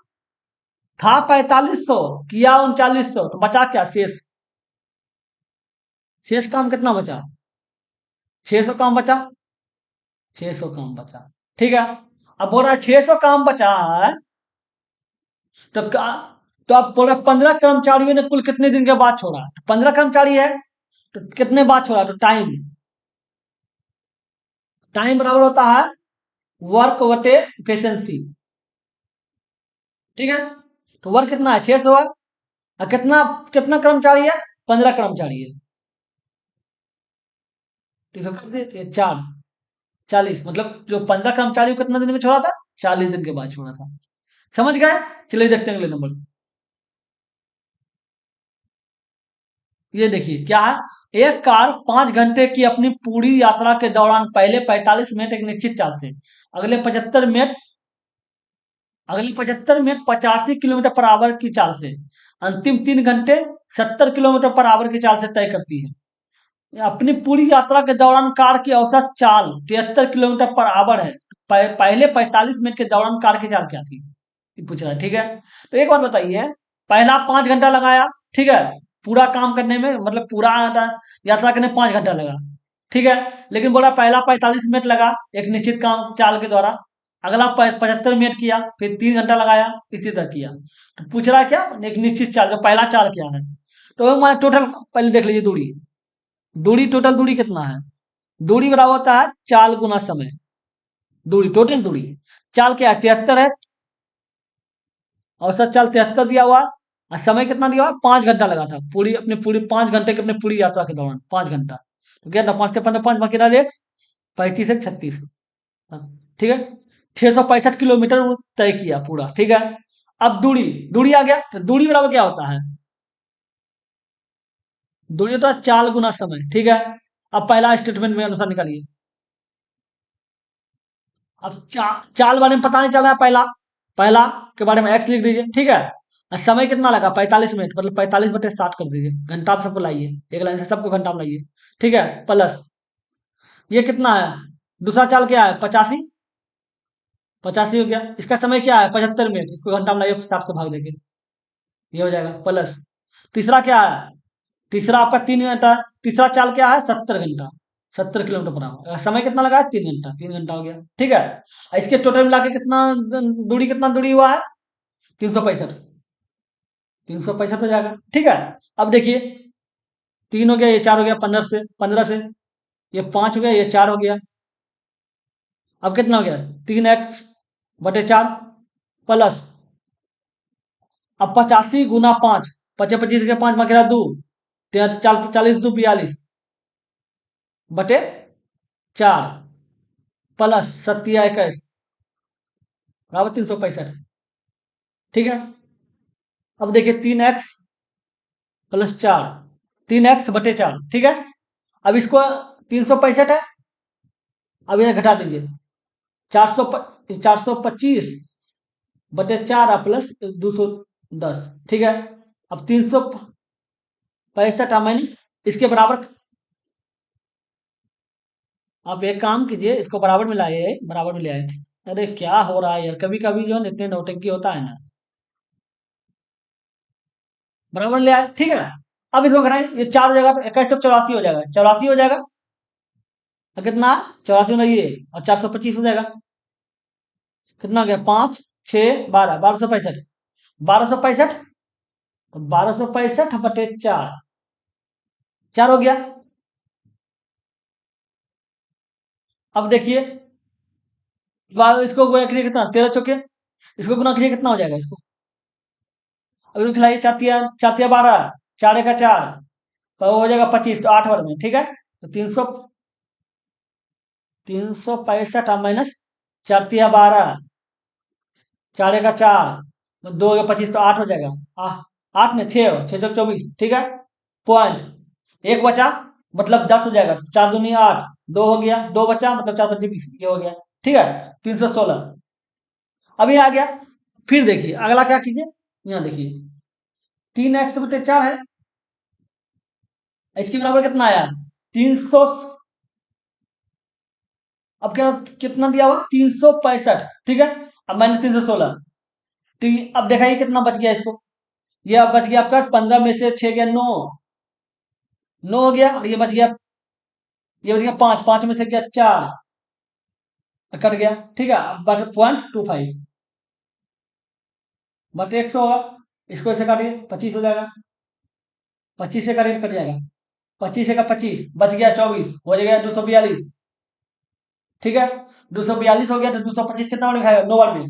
4500, किया 3900, तो बचा क्या? शेष। शेष काम कितना बचा? 600 काम बचा। 600 काम बचा, ठीक है। अब बोल रहा है 600 काम बचा है, तो तो अब बोल रहा है 15 कर्मचारियों ने कुल कितने दिन के बाद छोड़ा? 15 कर्मचारी है, तो कितने बाद छोड़ा? तो टाइम, टाइम बराबर होता है वर्क बटे एफिशिएंसी, ठीक है। तो वर्क कितना है? 600 है, और कितना कितना कर्मचारी है? 15 कर्मचारी है, तो इसको कर दे, तो ये 40, मतलब जो 15 कर्मचारी को कितना दिन में छोड़ा था? 40 दिन के बाद छोड़ा था। समझ गए? चलिए देखते हैं अगले नंबर। ये देखिए क्या है। एक कार 5 घंटे की अपनी पूरी यात्रा के दौरान पहले 45 मिनट एक निश्चित चाल से, अगले 75 मिनट अगले 75 मिनट 85 किलोमीटर पर आवर की चाल से, अंतिम 3 घंटे 70 किलोमीटर पर आवर की चाल से तय करती है। अपनी पूरी यात्रा के दौरान कार की औसत चाल 73 किलोमीटर पर आवर है। पहले 45 मिनट के दौरान कार की चाल क्या थी? ये पूछ रहा है, ठीक है। तो एक बात बताइए, पहला 5 घंटा लगाया, ठीक है, पूरा काम करने में, मतलब पूरा यात्रा करने में 5 घंटा लगा, ठीक है। लेकिन बोला पहला 45 मिनट लगा एक निश्चित काम चाल के द्वारा, अगला 75 मिनट किया, फिर 3 घंटा लगाया, इसी तरह किया। तो पूछ रहा है क्या? एक निश्चित चाल, जो पहला चाल क्या है। तो हमारा टोटल पहले देख लीजिए, दूरी, टोटल दूरी कितना है? दूरी बराबर होता है चाल गुना समय। दूरी, टोटल दूरी, चाल क्या है? 73 है, औसत चाल 73 दिया हुआ, और समय कितना दिया हुआ? 5 घंटा लगा था, पूरी 5 घंटे की अपनी पूरी यात्रा के दौरान 5 घंटा। तो क्या था? 5 से 15, 5 बाकी रहा एक, 35 1 36, ठीक है। 665 किलोमीटर तय किया पूरा, ठीक है। अब दूरी, आ गया, तो दूरी बराबर क्या होता है? दूरी होता है चाल गुना समय, ठीक है। अब पहला स्टेटमेंट में अनुसार निकालिए। अब चाल बारे में पता नहीं चल रहा है, पहला के बारे में एक्स लिख दीजिए, ठीक है। और समय कितना लगा? 45 मिनट, मतलब 45/60 कर दीजिए। घंटा आप सबको लाइए, एक लाइन से सबको घंटा में लाइए, ठीक है। प्लस ये कितना है? दूसरा चाल क्या है? 85, 85 हो गया। इसका समय क्या है? 75 मिनट, इसको घंटा में लाइए, 60 से भाग देंगे, ये हो जाएगा। प्लस तीसरा क्या है? तीसरा आपका 3 घंटा। तीसरा चाल क्या है? 70 घंटा, 70 किलोमीटर पर आवर। समय कितना लगा है? 3 घंटा, 3 घंटा हो गया, ठीक है। और इसके टोटल मिला के कितना दूरी, कितना दूरी हुआ है? 365, 365 हो जाएगा, ठीक है। अब देखिए, 3 हो गया, ये 4 हो गया, 15 से ये 5 हो गया, ये 4 हो गया। अब कितना हो गया? 3x/4 प्लस, अब 85 गुना 5, 25 के 5 में 2, 40 2 42/4 प्लस 7 21 बराबर 365, ठीक है। अब देखिए 3x+4, 3x/4, ठीक है। अब इसको 365 है, अब ये घटा दीजिए, 425/4 प्लस 210, ठीक है। अब 365 माइनस इसके बराबर। आप एक काम कीजिए, इसको बराबर में लाइए, बराबर में ले आए। अरे क्या हो रहा है यार, कभी कभी जो है ना इतने नौटंकी होता है ना। बराबर ले आए, ठीक है। अब इसको घटाएं, ये 4 हो जाएगा तो 2184 हो जाएगा, 84 हो जाएगा। तो कितना? 84 नहीं है, और 425 हो जाएगा। कितना हो गया? 5 6 12, 1265। 1265, तो 1265/4, 4 हो गया। अब देखिए, इसको गुणा करिए, कितना? 13 चौके, इसको गुना करिए, कितना हो जाएगा इसको? अब इसको खिलाइए, 4 तिया 12, 4 का 4, तो वो हो जाएगा 25, तो 8 वर्ग में, ठीक है। तो 365 माइनस 4 तिया 12, 4 का 4, तो 2 का 25, तो 8 हो जाएगा। 8 में 6, 6 24, ठीक है। पॉइंट एक बचा, मतलब 10 हो जाएगा। 4 दूनी 8, 2 हो गया, 2 बचा, मतलब 4 25, ये हो गया, ठीक है। 316 अभी आ गया। फिर देखिए अगला क्या कीजिए, यहाँ देखिए 3x/4 है, इसके बराबर कितना आया? 300। अब क्या कितना दिया हुआ? 365, ठीक है। अब -316, तो अब देखा ये कितना बच गया इसको। ये अब बच गया आपका 15 में से 6 गया 9, 9 हो गया। और ये बच गया 5, 5 में से गया 4, कट गया, ठीक है। अब बट 0.25 बट 100 होगा। इसको ऐसे काटिए, 25 हो जाएगा। 25 से काटिए, कट जाएगा। 25 का 25 बच गया 24, हो जाएगा 242, ठीक है। 242 हो गया, तो 225 कितना बार खाएगा? 9 बार में।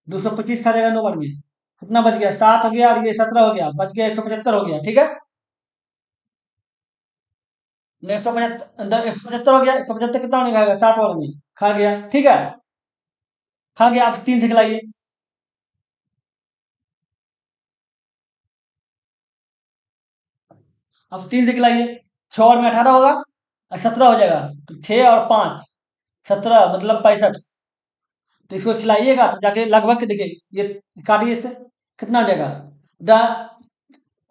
225 खा जाएगा 9 बार में, कितना बच गया? 7 हो गया, और ये 17 हो गया, बच गया 175 हो गया, ठीक है। 175 हो गया, 175 कितना बार खाएगा? 7 बार में खा गया, ठीक है। खा गया। आप 3 से खिलाइए। अब 3 से खिलाइए, 6 और में 18 होगा, और 17 हो जाएगा, तो 6 और 5 17, मतलब 65। तो इसको खिलाइएगा तो जाके लगभग देखिए, ये काटिए इससे, कितना हो जाएगा?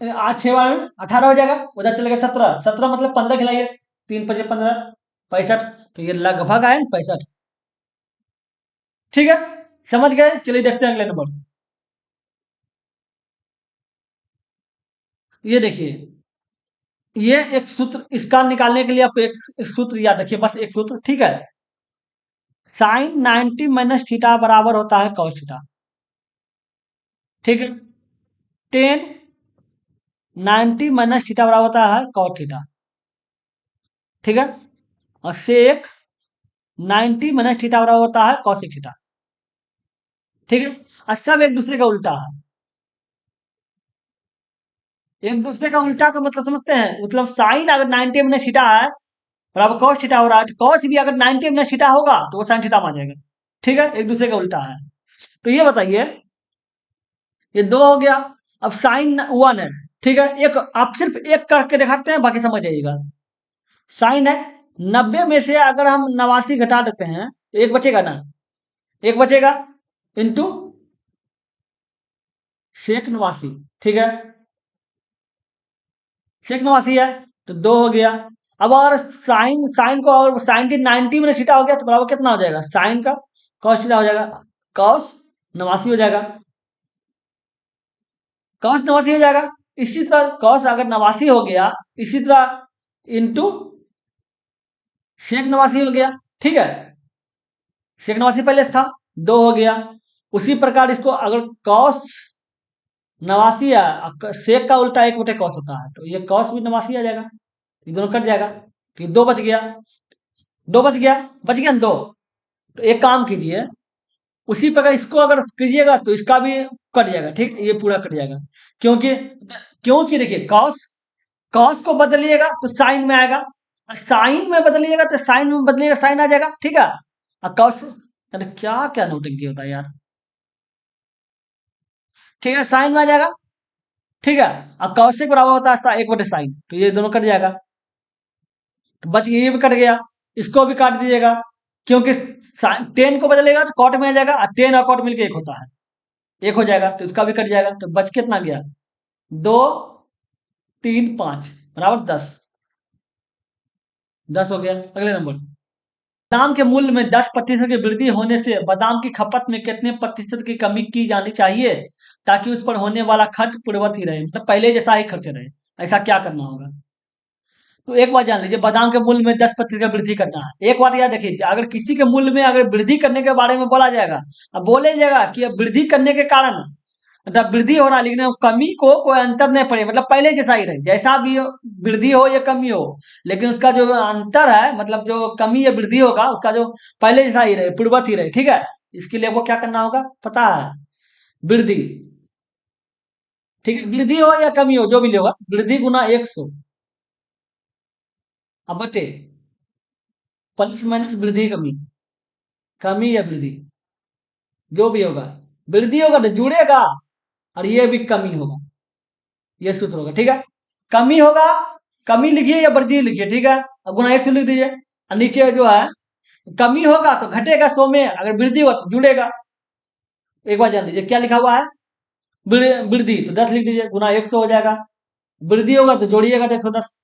8 6 बार में 18 हो जाएगा, उधर चलेगा 17, 17 मतलब 15 खिलाइए। 3 × 5 = 15, 65। तो ये लगभग आए 65, ठीक है। समझ गए? चलिए देखते हैं अगले नंबर। ये देखिए, ये एक सूत्र, इसका निकालने के लिए आप एक सूत्र याद रखिए, बस एक सूत्र, ठीक है। साइन 90 माइनस थीटा बराबर होता है कॉस थीटा, ठीक है। टेन 90 माइनस थीटा बराबर होता है कॉट थीटा, ठीक है। और सेक 90 माइनस थीटा बराबर होता है कॉसिक थीटा, ठीक है। और सब एक दूसरे का उल्टा है। एक दूसरे का उल्टा का मतलब समझते हैं? मतलब साइन अगर 90 माइनस थीटा है बराबर कॉस थीटा हो रहा है, तो कॉस भी अगर 90 माइनस थीटा होगा तो वो साइन थीटा मान जाएगा, ठीक है। एक दूसरे का उल्टा है। तो ये बताइए, ये 2 हो गया। अब साइन 1 है, ठीक है। एक आप सिर्फ एक करके दिखाते हैं, बाकी समझ जाइएगा। साइन है, 90 में से अगर हम 89 घटा देते हैं तो एक बचेगा ना, एक बचेगा, इंटू सेक 89, ठीक है। सेक 89 है, तो 2 हो गया। अब अगर साइन साइन को, और साइन की 90 में थीटा हो गया तो बराबर कितना हो जाएगा? साइन का कॉस थीटा हो जाएगा, कॉस 89 हो जाएगा, कॉस 89 हो जाएगा। इसी तरह कॉस अगर 89 हो गया, इसी तरह इंटू सेक 89 हो गया, ठीक है। सेक 89 पहले से था, 2 हो गया। उसी प्रकार इसको अगर कॉस 89 है, सेक का उल्टा 1/cos होता है, तो ये कॉस भी 89 आ जाएगा, ये दोनों कट जाएगा, तो ये 2 बच गया, 2 बच गया, बच गया ना 2। तो एक काम कीजिए, उसी प्रकार इसको अगर कीजिएगा तो इसका भी कट जाएगा, ठीक, ये पूरा कट जाएगा। क्योंकि क्योंकि देखिए, कॉस कॉस को बदलिएगा तो साइन में आएगा, और साइन में बदलिएगा तो साइन में बदलिएगा, साइन आ जाएगा, ठीक है। और कॉस, अरे क्या क्या नौटंकी होता है यार, ठीक है। साइन में आ जाएगा, ठीक है। अब कॉस बराबर होता है 1/sin, तो ये दोनों कट जाएगा, तो बच गया, ये भी कट गया। इसको भी काट दीजिएगा, क्योंकि टेन को बदलेगा तो कॉट में आ जाएगा, और टेन और कॉट मिलकर एक होता है, एक हो जाएगा तो इसका भी कट जाएगा, तो बच कितना गया? 2, 3, 5 बराबर 10। 10 हो गया। अगले नंबर, बादाम के मूल्य में 10% की वृद्धि होने से बादाम की खपत में कितने प्रतिशत की कमी की जानी चाहिए ताकि उस पर होने वाला खर्च पूर्ववत ही रहे, मतलब पहले जैसा ही खर्च रहे? ऐसा क्या करना होगा? तो एक बात जान लीजिए, बादाम के मूल्य में 10% का वृद्धि करना है। एक बात याद रखिए, अगर किसी के मूल्य में अगर वृद्धि करने के बारे में बोला जाएगा, अब बोले जाएगा कि अब वृद्धि करने के कारण, मतलब वृद्धि हो रहा है लेकिन कमी को कोई अंतर नहीं पड़े, मतलब पहले जैसा ही रहे, जैसा भी वृद्धि हो या कमी हो, लेकिन उसका जो अंतर है, मतलब जो कमी या वृद्धि होगा उसका जो पहले जैसा ही रहे, पूर्ववत ही रहे, ठीक है। इसके लिए वो क्या करना होगा पता है? वृद्धि, ठीक है, वृद्धि हो या कमी हो जो भी होगा, वृद्धि गुना 100 अब बटे प्लस माइनस वृद्धि कमी, कमी या वृद्धि जो भी होगा, वृद्धि होगा तो जुड़ेगा और ये भी कमी होगा, ये सूत्र होगा, ठीक है। कमी होगा, कमी लिखिए या वृद्धि लिखिए, ठीक है, और गुना 100 लिख दीजिए। और नीचे जो है, कमी होगा तो घटेगा 100 में, अगर वृद्धि होगा तो जुड़ेगा। एक बार जान लीजिए क्या लिखा हुआ है, वृद्धि तो 10 लिख दीजिए, गुना 100 हो जाएगा। वृद्धि होगा तो जोड़िएगा तो 110,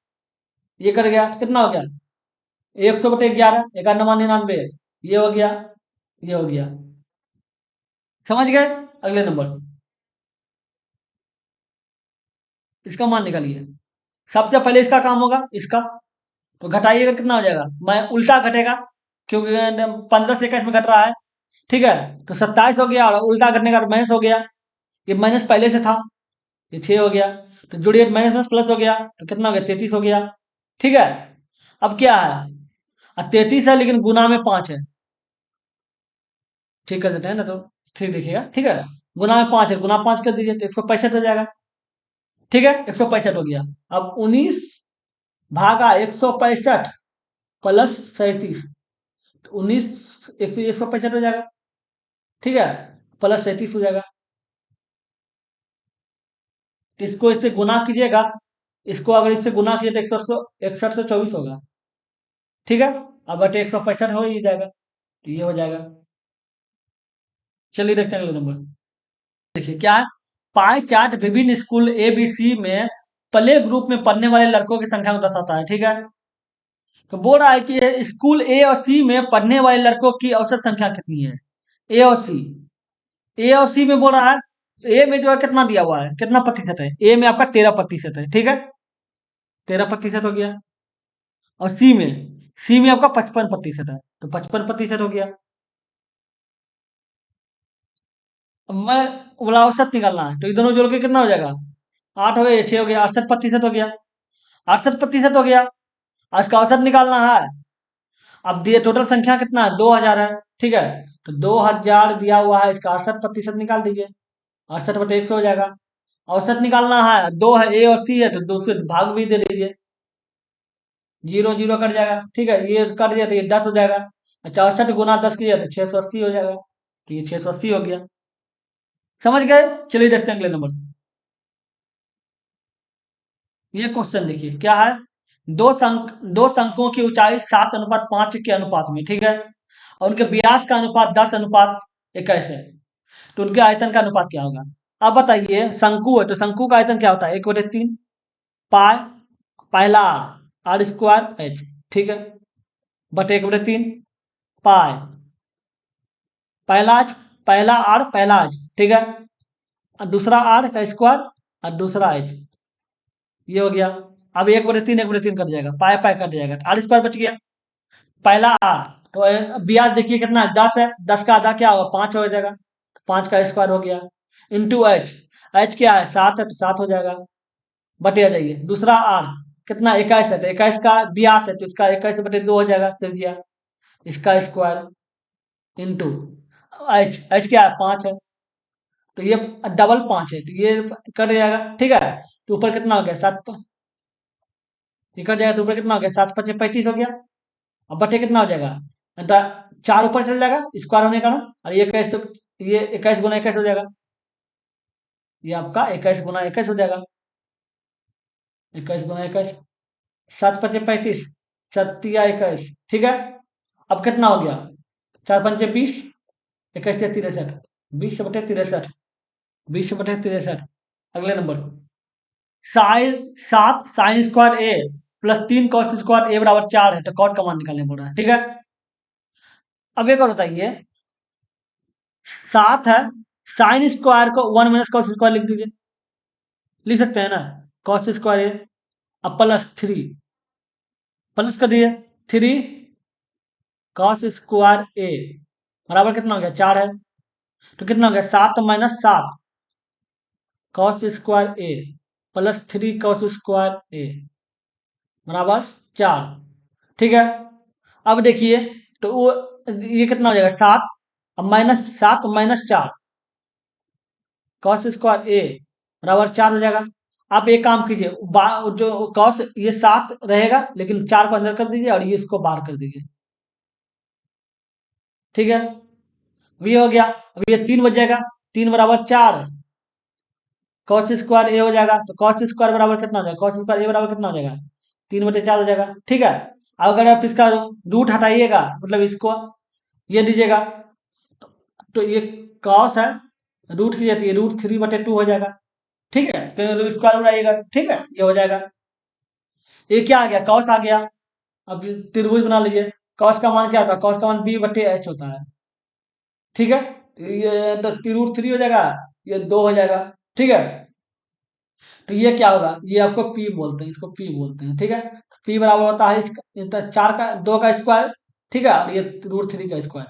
ये कर गया, कितना हो गया? 100/11, 9199, ये हो गया, ये हो गया। समझ गए? अगले नंबर, इसका मान निकालिए। सबसे पहले इसका काम होगा, इसका तो घटाइएगा, कितना हो जाएगा? मैं उल्टा घटेगा, क्योंकि 15 से 21 में घट रहा है, ठीक है। तो 27 हो गया, और उल्टा घटने का माइनस हो गया, ये माइनस पहले से था, ये 6 हो गया, तो जोड़िए, माइनस प्लस प्लस हो गया, तो कितना हो गया? 33 हो गया, ठीक है। अब क्या है? अब 33 है लेकिन गुना में 5 है, ठीक कर देते हैं ना, तो ठीक देखिएगा, ठीक है। गुना में 5 है, गुना 5 कर दीजिए तो 165 हो जाएगा, ठीक है, 165 हो गया। अब 19 भागा 165 प्लस 37, 19 165 हो जाएगा, ठीक है, प्लस 37 हो जाएगा। इसको इससे गुना कीजिएगा, इसको अगर इससे गुना कीजिए तो 6124 होगा, ठीक है। अब बटे 165 हो ही जाएगा, तो ये हो जाएगा। चलिए देखते हैं अगले नंबर। देखिए क्या है, पाई चार्ट विभिन्न स्कूल ए बी सी में प्ले ग्रुप में पढ़ने वाले लड़कों की संख्या को दर्शाता है, ठीक है। तो बोल रहा है कि स्कूल ए और सी में पढ़ने वाले लड़कों की औसत संख्या कितनी है? ए और सी, ए और सी में बोल रहा है, तो ए में जो है कितना दिया हुआ है, कितना प्रतिशत है? ए में आपका 13% है, ठीक है, 13% हो गया। और सी में आपका 55% है, तो 55% हो गया। अब मैं बोला औसत निकालना है, तो ये दोनों जोड़ के कितना हो जाएगा? 8 हो गया, ये 6 हो गया, 68% हो गया, 68% हो गया। आज का औसत निकालना है। अब दिए टोटल संख्या कितना है? 2000 है, ठीक है। तो 2000 दिया हुआ है, इसका 68% निकाल दीजिए, 68/100 हो जाएगा। औसत निकालना है, दो है, ए और सी है, तो 2 से भाग भी दे दीजिए, जीरो जीरो कट जाएगा, ठीक है, ये कट दिया तो ये 10 हो जाएगा। 64 गुना 10 किया तो 680 हो जाएगा, तो ये 680 हो गया। समझ गए? चलिए देखते हैं अगले नंबर। ये क्वेश्चन देखिए क्या है, दो शंकुओं की ऊंचाई 7:5 के अनुपात में, ठीक है, और उनके व्यास का अनुपात 10:21 है, तो उनके आयतन का अनुपात क्या होगा? अब बताइए, शंकु है तो शंकु का आयतन क्या होता है? 1/3 पाई, पहला आर स्क्वायर एच, ठीक है, बटे 1/3 पाई, पहला एच, पहला आर पहला एच, ठीक है, और दूसरा आर का स्क्वायर और दूसरा एच, ये हो गया। अब 1/3 1/3 कट जाएगा, पाई पाई कट जाएगा, आर स्क्वायर बच गया, पहला आर, तो ब्याज देखिए कितना है? 10 है, 10 का आधा क्या होगा? 5 हो जाएगा, 5 का स्क्वायर हो गया, इंटू एच, एच क्या है? 7 है, तो 7 हो जाएगा, बटे आ जाइए। दूसरा आर कितना? 21 है, तो 21 का ब्यास है, तो इसका 21/2 हो जाएगा त्रिज्या, इसका स्क्वायर, इंटू एच, एच क्या है? 5 है, तो ये डबल 5 है, तो ये कट जाएगा, ठीक है। तो ऊपर कितना हो गया? 7, ये कट जाएगा, तो ऊपर कितना हो गया? 7×5 = 35 हो गया। अब बटे कितना हो जाएगा? मतलब 4 ऊपर चल जाएगा स्क्वायर होने का ना, और ये 21, ये 21 गुना 21 हो जाएगा, ये आपका 21 गुना 21 हो जाएगा, 21 गुना 21, 7×5 = 35, 7×21, ठीक है। अब कितना हो गया? 4×5 = 20, 21 × 63, 20/63, 20/63। अगले नंबर, साइन 7 साइन स्क्वायर ए प्लस 3 कॉस स्क्वायर ए बराबर 4 है, तो कॉट का मान निकालने बोल रहा है। ठीक है, अब एक और बताइए, 7 है, साइन स्क्वायर को 1 - कॉस स्क्वायर लिख दीजिए, लिख सकते हैं ना, कॉस स्क्वायर ए, अब प्लस 3, प्लस कर दिए 3 कॉस स्क्वायर ए बराबर कितना हो गया, 4 है, तो कितना हो गया, 7 - 7 कॉस स्क्वायर ए प्लस 3 कॉस स्क्वायर ए बराबर 4। ठीक है, अब देखिए, तो वो ये कितना हो जाएगा, 7, अब -7 - 4 कॉस स्क्वायर ए बराबर 4 हो जाएगा। आप एक काम कीजिए, जो कॉस ये 7 रहेगा, लेकिन 4 को अंदर कर दीजिए और ये इसको बाहर कर दीजिए। ठीक है, अब ये हो गया, अब ये 3 बच जाएगा, 3 बराबर 4 कॉस स्क्वायर ए हो जाएगा, तो कॉस स्क्वायर बराबर कितना हो जाएगा, कॉस स्क्वायर ए बराबर कितना हो जाएगा, 3/4 हो जाएगा। ठीक है, अब अगर आप इसका रूट हटाइएगा, मतलब इसको ये दीजिएगा, तो ये कॉस है, रूट की जाती है, √3/2 हो जाएगा। ठीक है, तो स्क्वायर उड़ाइएगा, ठीक है, ये हो जाएगा। ये क्या आ गया, कॉस आ गया। अब त्रिभुज बना लीजिए, कॉस का मान क्या होता है, कॉस का मान B/H होता है। ठीक है, ये तो √3 हो जाएगा, ये 2 हो जाएगा। ठीक है, तो ये क्या होगा, ये आपको P बोलते हैं, इसको P बोलते हैं। ठीक है, P बराबर होता है इसका 4 का 2 का स्क्वायर, ठीक है, और ये √3 का स्क्वायर,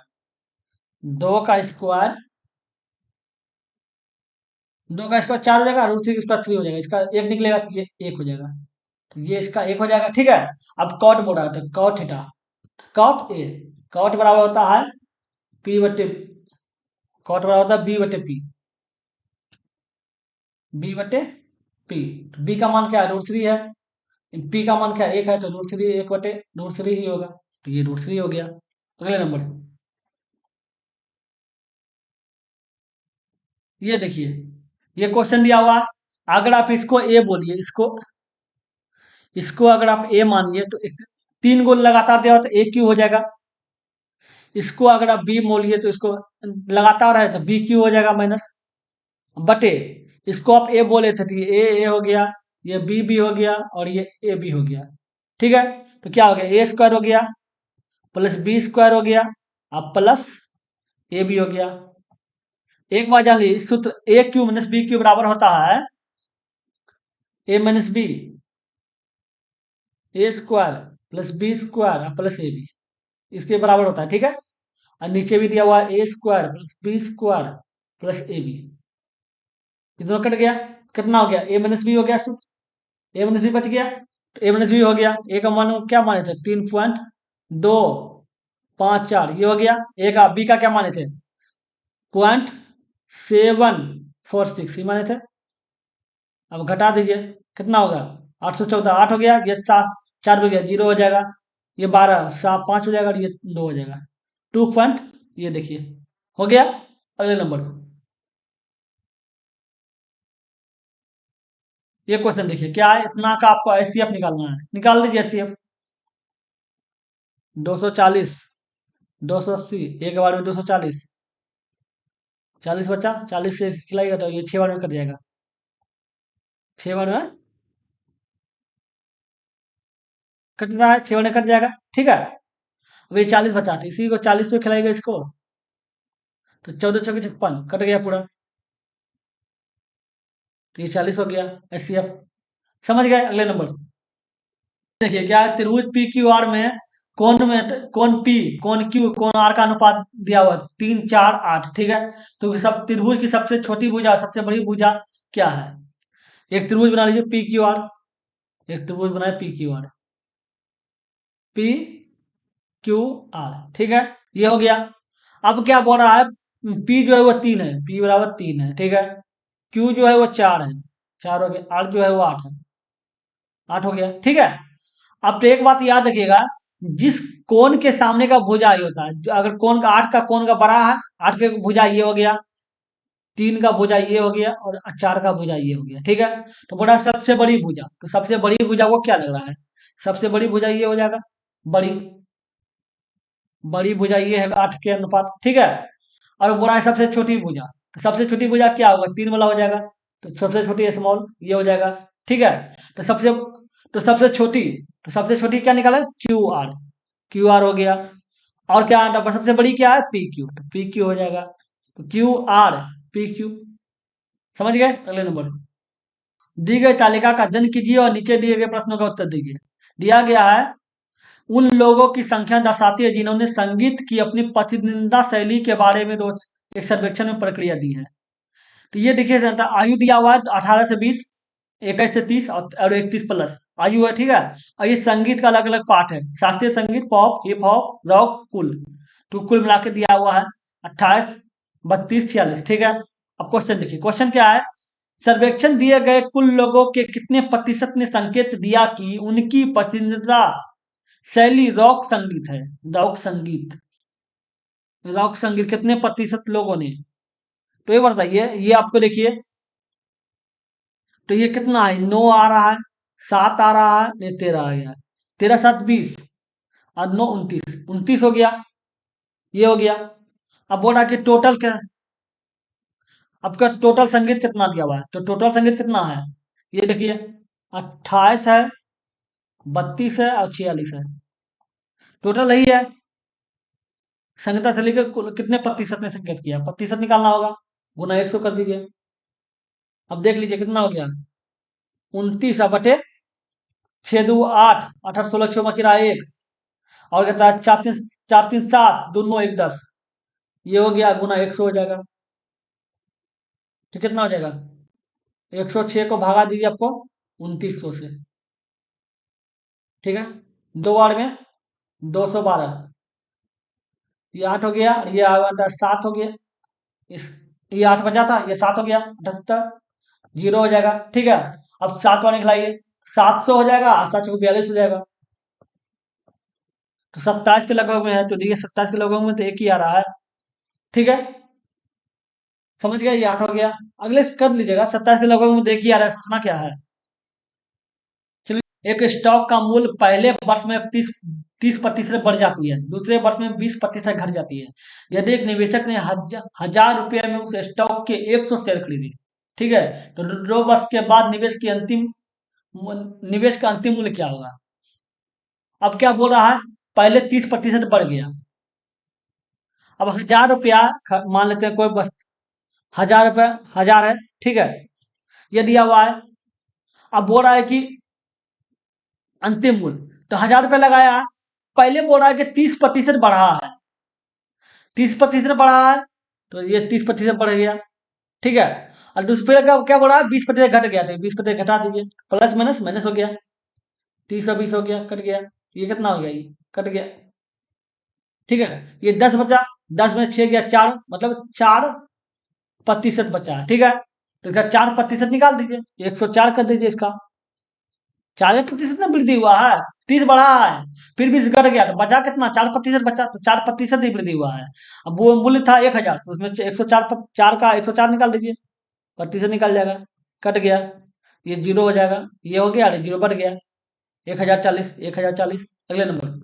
2 का स्क्वायर, 2 का स्क्वायर 4 हो जाएगा, √3 का स्क्वायर 3 हो जाएगा, इसका एक निकलेगा तो ये 1 हो जाएगा, तो ये इसका 1 हो जाएगा। ठीक है, अब कॉट बोल रहा है, तो cot theta, cot A, cot बराबर होता है P/, कॉट बराबर होता है B/P, B/P, B का मान क्या है, √3 है, P का मान क्या है, 1 है, तो √3 1/√3 ही होगा, तो ये √3 हो गया। अगले नंबर, ये देखिए, ये क्वेश्चन दिया हुआ है, अगर आप इसको ए बोलिए, इसको अगर आप ए मानिए, तो 3 गोल लगातार दिया हो तो ए क्यू हो जाएगा। इसको अगर आप बी बोलिए, तो इसको लगातार है तो बी क्यू हो जाएगा माइनस, बटे इसको आप ए बोले थे, तो ये ए हो गया, ये बी हो गया, और ये ए बी हो गया। ठीक है, तो क्या हो गया, A² हो गया प्लस B² हो गया, अब प्लस ए बी हो गया। एक बार जान लीजिए, इस सूत्र A³ - B³ बराबर होता है A - B, A² plus B² plus A B, इसके बराबर होता है। ठीक है, और नीचे भी दिया हुआ है A² plus B² plus A B, ये दोनों कट गया, कितना हो गया, A - B हो गया, A - B बच गया, तो A - B हो गया, ए का मान क्या माने थे, 3.254, ये हो गया। ए का बी का क्या माने थे, 0.746 ही माने थे। अब घटा दीजिए, कितना होगा, 814, 8 हो गया, ये 7 4 हो गया, 0 हो जाएगा, ये 12 7 5 हो जाएगा, और ये 2 हो जाएगा, 2 पॉइंट, ये देखिए हो गया। अगले नंबर, ये क्वेश्चन देखिए, क्या है, इतना का आपको एचसीएफ निकालना है, निकाल दीजिए एचसीएफ। 240, 280, एक बार में 240, 40 बचा, 40 से खिलाएगा तो ये 6 बार में कट जाएगा, 6 बार में कट रहा है, 6 बार में कट जाएगा। ठीक है, अब ये 40 बचा, तो इसी को 40 से खिलाएगा इसको, तो 14×56 कट गया पूरा, तो ये 40 हो गया एचसीएफ। समझ गए। अगले नंबर देखिए, क्या है, त्रिभुज पी क्यू आर में कौन पी, कौन क्यू, कौन आर का अनुपात दिया हुआ है, 3 4 8। ठीक है, तो सब त्रिभुज की सबसे छोटी भुजा सबसे बड़ी भुजा क्या है, एक त्रिभुज बना लीजिए पी क्यू आर, एक त्रिभुज बनाए P Q are, P Q R. ठीक है, ये हो गया। अब क्या बोल रहा है, पी जो है वो 3 है, पी बराबर 3 है। ठीक है, क्यू जो है वो 4 है, 4 हो गया, आर जो है वो 8 है, 8 हो गया। ठीक है, अब तो एक बात याद रखिएगा, जिस कोण के सामने का भुजा ये होता है, अगर कोण का 8 का कोण का बड़ा है, 8 के भुजा ये हो गया, 3 का भुजा ये हो गया, और 4 का भुजा ये हो गया। ठीक है, तो बोला सबसे बड़ी भुजा, तो सबसे बड़ी भुजा वो क्या लग रहा है, सबसे बड़ी भुजा ये हो जाएगा, बड़ी बड़ी भुजा ये है 8 के अनुपात। ठीक है, और बोला है सबसे छोटी भुजा, तो सबसे छोटी भुजा क्या होगा, 3 वाला हो जाएगा। तो सबसे छोटी स्मॉल ये हो जाएगा। ठीक है। तो सबसे तो सबसे छोटी तो सबसे छोटी क्या निकाला, क्यू आर। क्यू आर हो गया। और क्या आता, सबसे बड़ी क्या है, पी क्यू। तो पी क्यू हो जाएगा। तो क्यू आर पी क्यू। समझ गए। अगले नंबर, दी गई तालिका का अध्ययन कीजिए और नीचे दिए गए प्रश्नों का उत्तर दीजिए। दिया गया है, उन लोगों की संख्या दर्शाती है जिन्होंने संगीत की अपनी पसंदीदा शैली के बारे में रोज एक सर्वेक्षण में प्रक्रिया दी है। तो ये देखिए जनता, आयु दिया हुआ है 18 से 20, 21 से 30 और 31 प्लस आयु है। ठीक है। और ये संगीत का अलग अलग पार्ट है, शास्त्रीय संगीत, पॉप, हिप हॉप, रॉक, कुल। तो कुल मिला के दिया हुआ है 28, 32, 46। ठीक है। अब क्वेश्चन देखिए, क्वेश्चन क्या है, सर्वेक्षण दिए गए कुल लोगों के कितने प्रतिशत ने संकेत दिया कि उनकी पसंदीदा शैली रॉक संगीत है। रॉक संगीत, रॉक संगीत कितने प्रतिशत लोगों ने। तो ये बताइए, ये आपको देखिए, तो ये कितना है, 9 आ रहा है, 7 आ रहा है, ये 13 आ गया। 13 7 20 और 9 29, 29 हो गया। ये हो गया। अब बोल रहा है कि टोटल क्या, आपका टोटल संगीत कितना दिया हुआ है, तो टोटल संगीत कितना है, ये देखिए, 28 है, 32 है और 46 है। टोटल यही है। संगीता से लेकर कितने प्रतिशत ने संकेत किया, प्रतिशत निकालना होगा, गुना 100 कर दीजिए। अब देख लीजिए कितना हो गया, 29 बटे 6 2 8, 8 16 6 किरा 1, और कहता है 4 3 4 3 7, दोनों 1 10। ये हो गया, गुना 100 हो जाएगा। तो कितना हो जाएगा, 106 को भागा दीजिए आपको 2900 से। ठीक है। 2 बार में 212, ये 8 हो गया, और ये आया 7 हो गया। इस ये 8 बचा था, ये 7 हो गया, 78, जीरो हो जाएगा। ठीक है। अब 7 बार निकलाइए, 700 हो जाएगा, और 7 42 हो जाएगा। तो 27 के लगभग में है, तो देखिए 27 के लगभग में तो एक ही आ रहा है। ठीक है। समझ गया, ये 8 हो गया। अगले से कर लीजिएगा, 27 के लगभग में तो एक ही आ रहा है, सोचना क्या है। चलिए, एक स्टॉक का मूल्य पहले वर्ष में 30% बढ़ जाती है, दूसरे वर्ष में 20% घट जाती है। यदि एक निवेशक ने 1000 रुपये में उस स्टॉक के 100 शेयर खरीदे, ठीक है, तो 2 वर्ष के बाद निवेश का अंतिम मूल्य क्या होगा। अब क्या बोल रहा है, पहले 30% बढ़ गया। अब 1000 रुपया मान लेते हैं, कोई बस 1000 रुपया, 1000 है। ठीक है। ये दिया हुआ है। अब बोल रहा है कि अंतिम मूल्य, तो 1000 रुपया लगाया है। पहले बोल रहा है कि 30% बढ़ा है, 30% बढ़ा है, तो ये 30% बढ़ गया। ठीक है। और दूसरे का क्या बोल रहा है, 20% घट गया, तो 20% घटा दीजिए, प्लस माइनस माइनस हो गया, 30 और 20 हो गया, कट गया। ये कितना हो गया, ये कट गया। ठीक है। ये 10 बचा, 10 में 6 गया 4, मतलब 4% बचा है। ठीक है। तो इसका 4% निकाल दीजिए, 104 कर दीजिए इसका। 4% में वृद्धि हुआ है, 30 बढ़ा है, फिर 20 घट गया, तो बचा कितना, 4% बचा, तो 4% ही वृद्धि हुआ है। अब वो मूल्य था 1000, तो उसमें 104, 4 का 104 निकाल दीजिए, प्रतिशत निकाल जाएगा, कट गया, ये जीरो हो जाएगा, ये हो गया, जीरो बढ़ गया, 1040, 1040। अगले नंबर,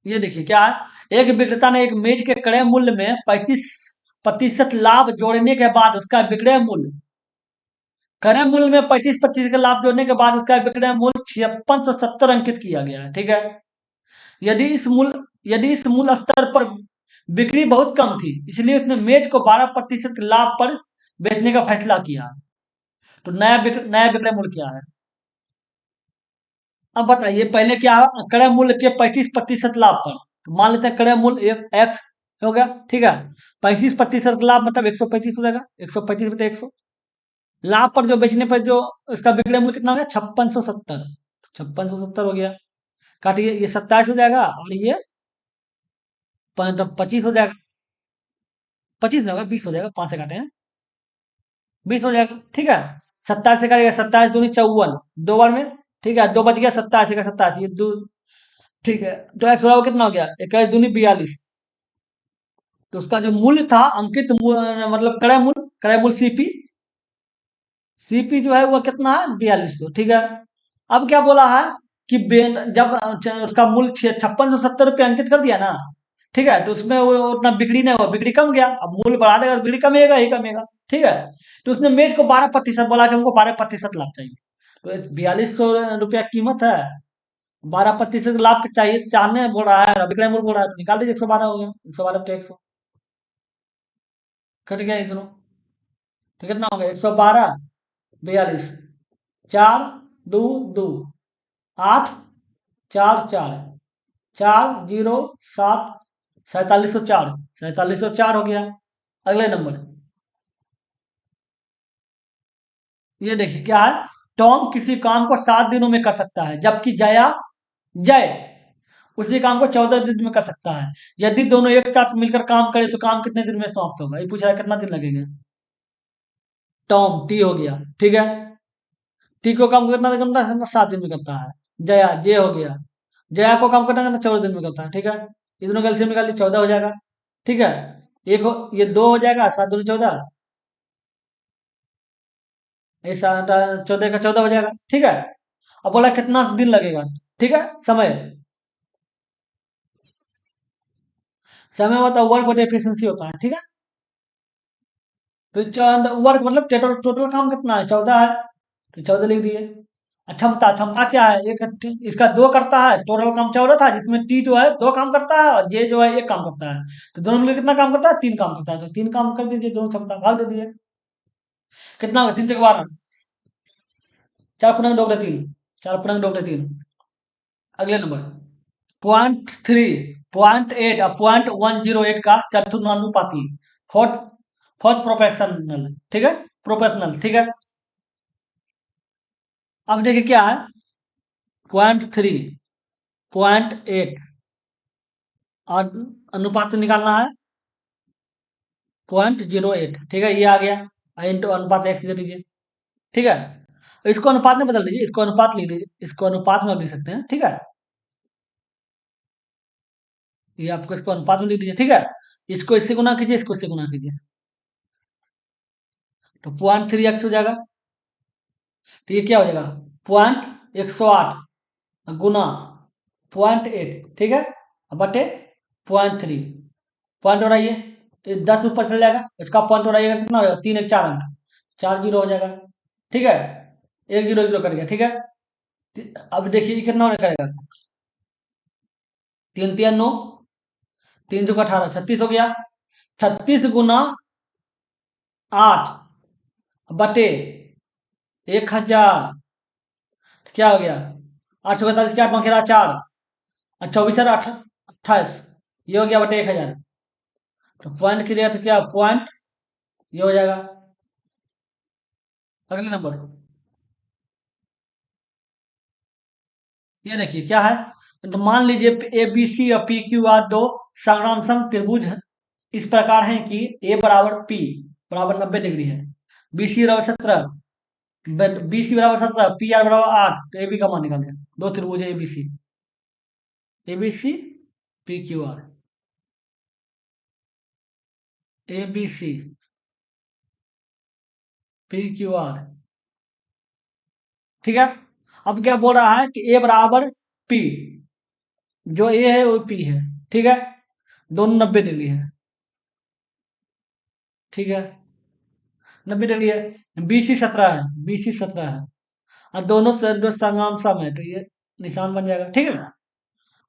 ये देखिए क्या है, एक विक्रेता ने एक मेज के क्रय मूल्य में 35% लाभ जोड़ने के बाद उसका विक्रय मूल्य, क्रय मूल्य में 35% का लाभ जोड़ने के बाद उसका विक्रय मूल्य 5670 अंकित किया गया है। ठीक है। यदि इस मूल्य यदि इस मूल्य स्तर पर बिक्री बहुत कम थी, इसलिए उसने मेज को 12% लाभ पर बेचने का फैसला किया। तो नया विक्रय मूल्य क्या है। अब बताइए, पहले क्या है, क्रय मूल्य के 35% लाभ पर, तो मान लेते हैं क्रय मूल्य एक एक्स हो गया। ठीक है। 35% लाभ मतलब 135 हो जाएगा, 135/100। लाभ पर जो बेचने पर जो उसका विक्रय मूल्य कितना हो गया, 5670। 5670 हो गया, काटिए, ये 27 हो जाएगा, और ये 25 हो जाएगा, 25 नहीं होगा, 20 हो जाएगा, 5 से काटे हैं, 20 हो जाएगा। ठीक है। 27 से काटेगा, 27 दूनी 54, 2 बार में। ठीक है, 2 बच गया, 27 का 27, ये दो। ठीक है। तो एक्स बराबर कितना हो गया, 21 दूनी 42। तो उसका जो मूल्य था, अंकित मूल्य मतलब क्रय मूल्य सीपी, सीपी जो है वो कितना है, 4200। ठीक है। अब क्या बोला है कि जब उसका मूल्य 5670 रुपये अंकित कर दिया ना, ठीक है, तो उसमें वो उतना बिक्री नहीं हुआ, बिक्री कम गया, अब मूल्य बढ़ा देगा तो बिक्री कमेगा ही कमेगा। ठीक है, तो उसने मेज को 12% बोला कि हमको 12% लाभ चाहिए, तो 4200 रुपया कीमत है, 12% लाभ चाहिए, चाहने बोल रहा है, विक्रय मूल्य बोल रहा है, तो निकाल दीजिए, 112 हो गया, 112 टैक्स कट गया इधरों, तो कितना हो गया, 112 42, 4 2 2 8 4 4 407 4704, 4704 हो गया। अगले नंबर, ये देखिए क्या है, टॉम किसी काम को 7 दिनों में कर सकता है, जबकि जय उसी काम को 14 दिन में कर सकता है। यदि दोनों एक साथ मिलकर काम करें तो काम कितने दिन में समाप्त होगा, ये पूछ रहा है कितना दिन लगेगा। टॉम टी हो गया, ठीक है, टी को काम कितना दिन करता है, 7 दिन में करता है। जया जे हो गया, जया को काम करना करना 14 दिन में करता है, ठीक है, ये दोनों कैल्सियम निकालिए, 14 हो जाएगा। ठीक है, एक हो, ये 2 हो जाएगा, 7 दूनी 14, ये 14 का 14 हो जाएगा। ठीक है, अब बोला कितना दिन लगेगा, ठीक है, समय, समय मतलब वर्क बटे एफिशिएंसी होता है, ठीक है, तो वर्क मतलब टोटल टोटल काम कितना है, 14 है, तो 14 लिख दिए। क्षमता, क्षमता क्या है, एक इसका 2 करता है, टोटल काम 14 था, जिसमें टी जो है 2 काम करता है और जे जो है 1 काम करता है, तो दोनों मिलकर कितना काम करता है, 3 काम करता है, तो 3 काम कर दीजिए, दोनों क्षमता भाग दे दीजिए, कितना होगा, 3 के 12, 4 पूर्णांक 2 बटे 3, 4 पूर्णांक 2 बटे 3। अगले नंबर, .3, .8 और .108 का चतुर्थानुपाती, फोर्थ फोर्थ प्रोपोर्शनल, ठीक है, प्रोपोर्शनल, ठीक है। अब देखिए क्या है, .3, .8 और अनुपात निकालना है, .08, ठीक है, ये आ गया, इंटू अनुपात एक्स दे दीजिए, ठीक है, इसको अनुपात में बदल दीजिए, इसको अनुपात लिख दीजिए, इसको अनुपात में लिख सकते हैं, ठीक है, ये आपको इसको अनुपात में लिख दीजिए, ठीक है, इसको इससे गुना कीजिए, इसको इससे गुना कीजिए, तो .3x हो जाएगा, तो ये क्या हो जाएगा, 108 गुना .8, ठीक है, बटे .3, पॉइंट उड़ाइए, ये 10 ऊपर चल जाएगा, इसका पॉइंट उड़ाइएगा, कितना हो जाएगा, 3 एक 4 अंक, 4 जीरो हो जाएगा, ठीक है, एक जीरो जीरो कट गया, ठीक है, अब देखिए ये कितना होने करेगा, 3 3 9, 3 चौका 18, 36 हो गया, 36 गुना 8 बटे 1000, क्या हो गया, 8 सौ 45 के 8 पंखे 4, और 24 और 28, ये हो गया बटे 1000, तो पॉइंट के लिए तो क्या पॉइंट, ये हो जाएगा। अगले नंबर, ये देखिए क्या है, तो मान लीजिए ए बी सी और पी क्यू आर दो संग्रामसम त्रिभुज इस प्रकार हैं कि ए बराबर पी बराबर 90 डिग्री है, बी सी बराबर 17, बी सी बराबर 17, पी आर बराबर 8, तो ए बी का मान निकालें, दो त्रिभुज है A B C P Q R, A B C P Q R, ठीक है, अब क्या बोल रहा है कि ए बराबर पी, जो ए है वो पी है, ठीक है, दोनों 90 डिग्री है, ठीक है, 90 डिग्री है, बी सी 17 है, बी सी 17 है, और दोनों से जो संगम सम है, तो ये निशान बन जाएगा, ठीक है ना,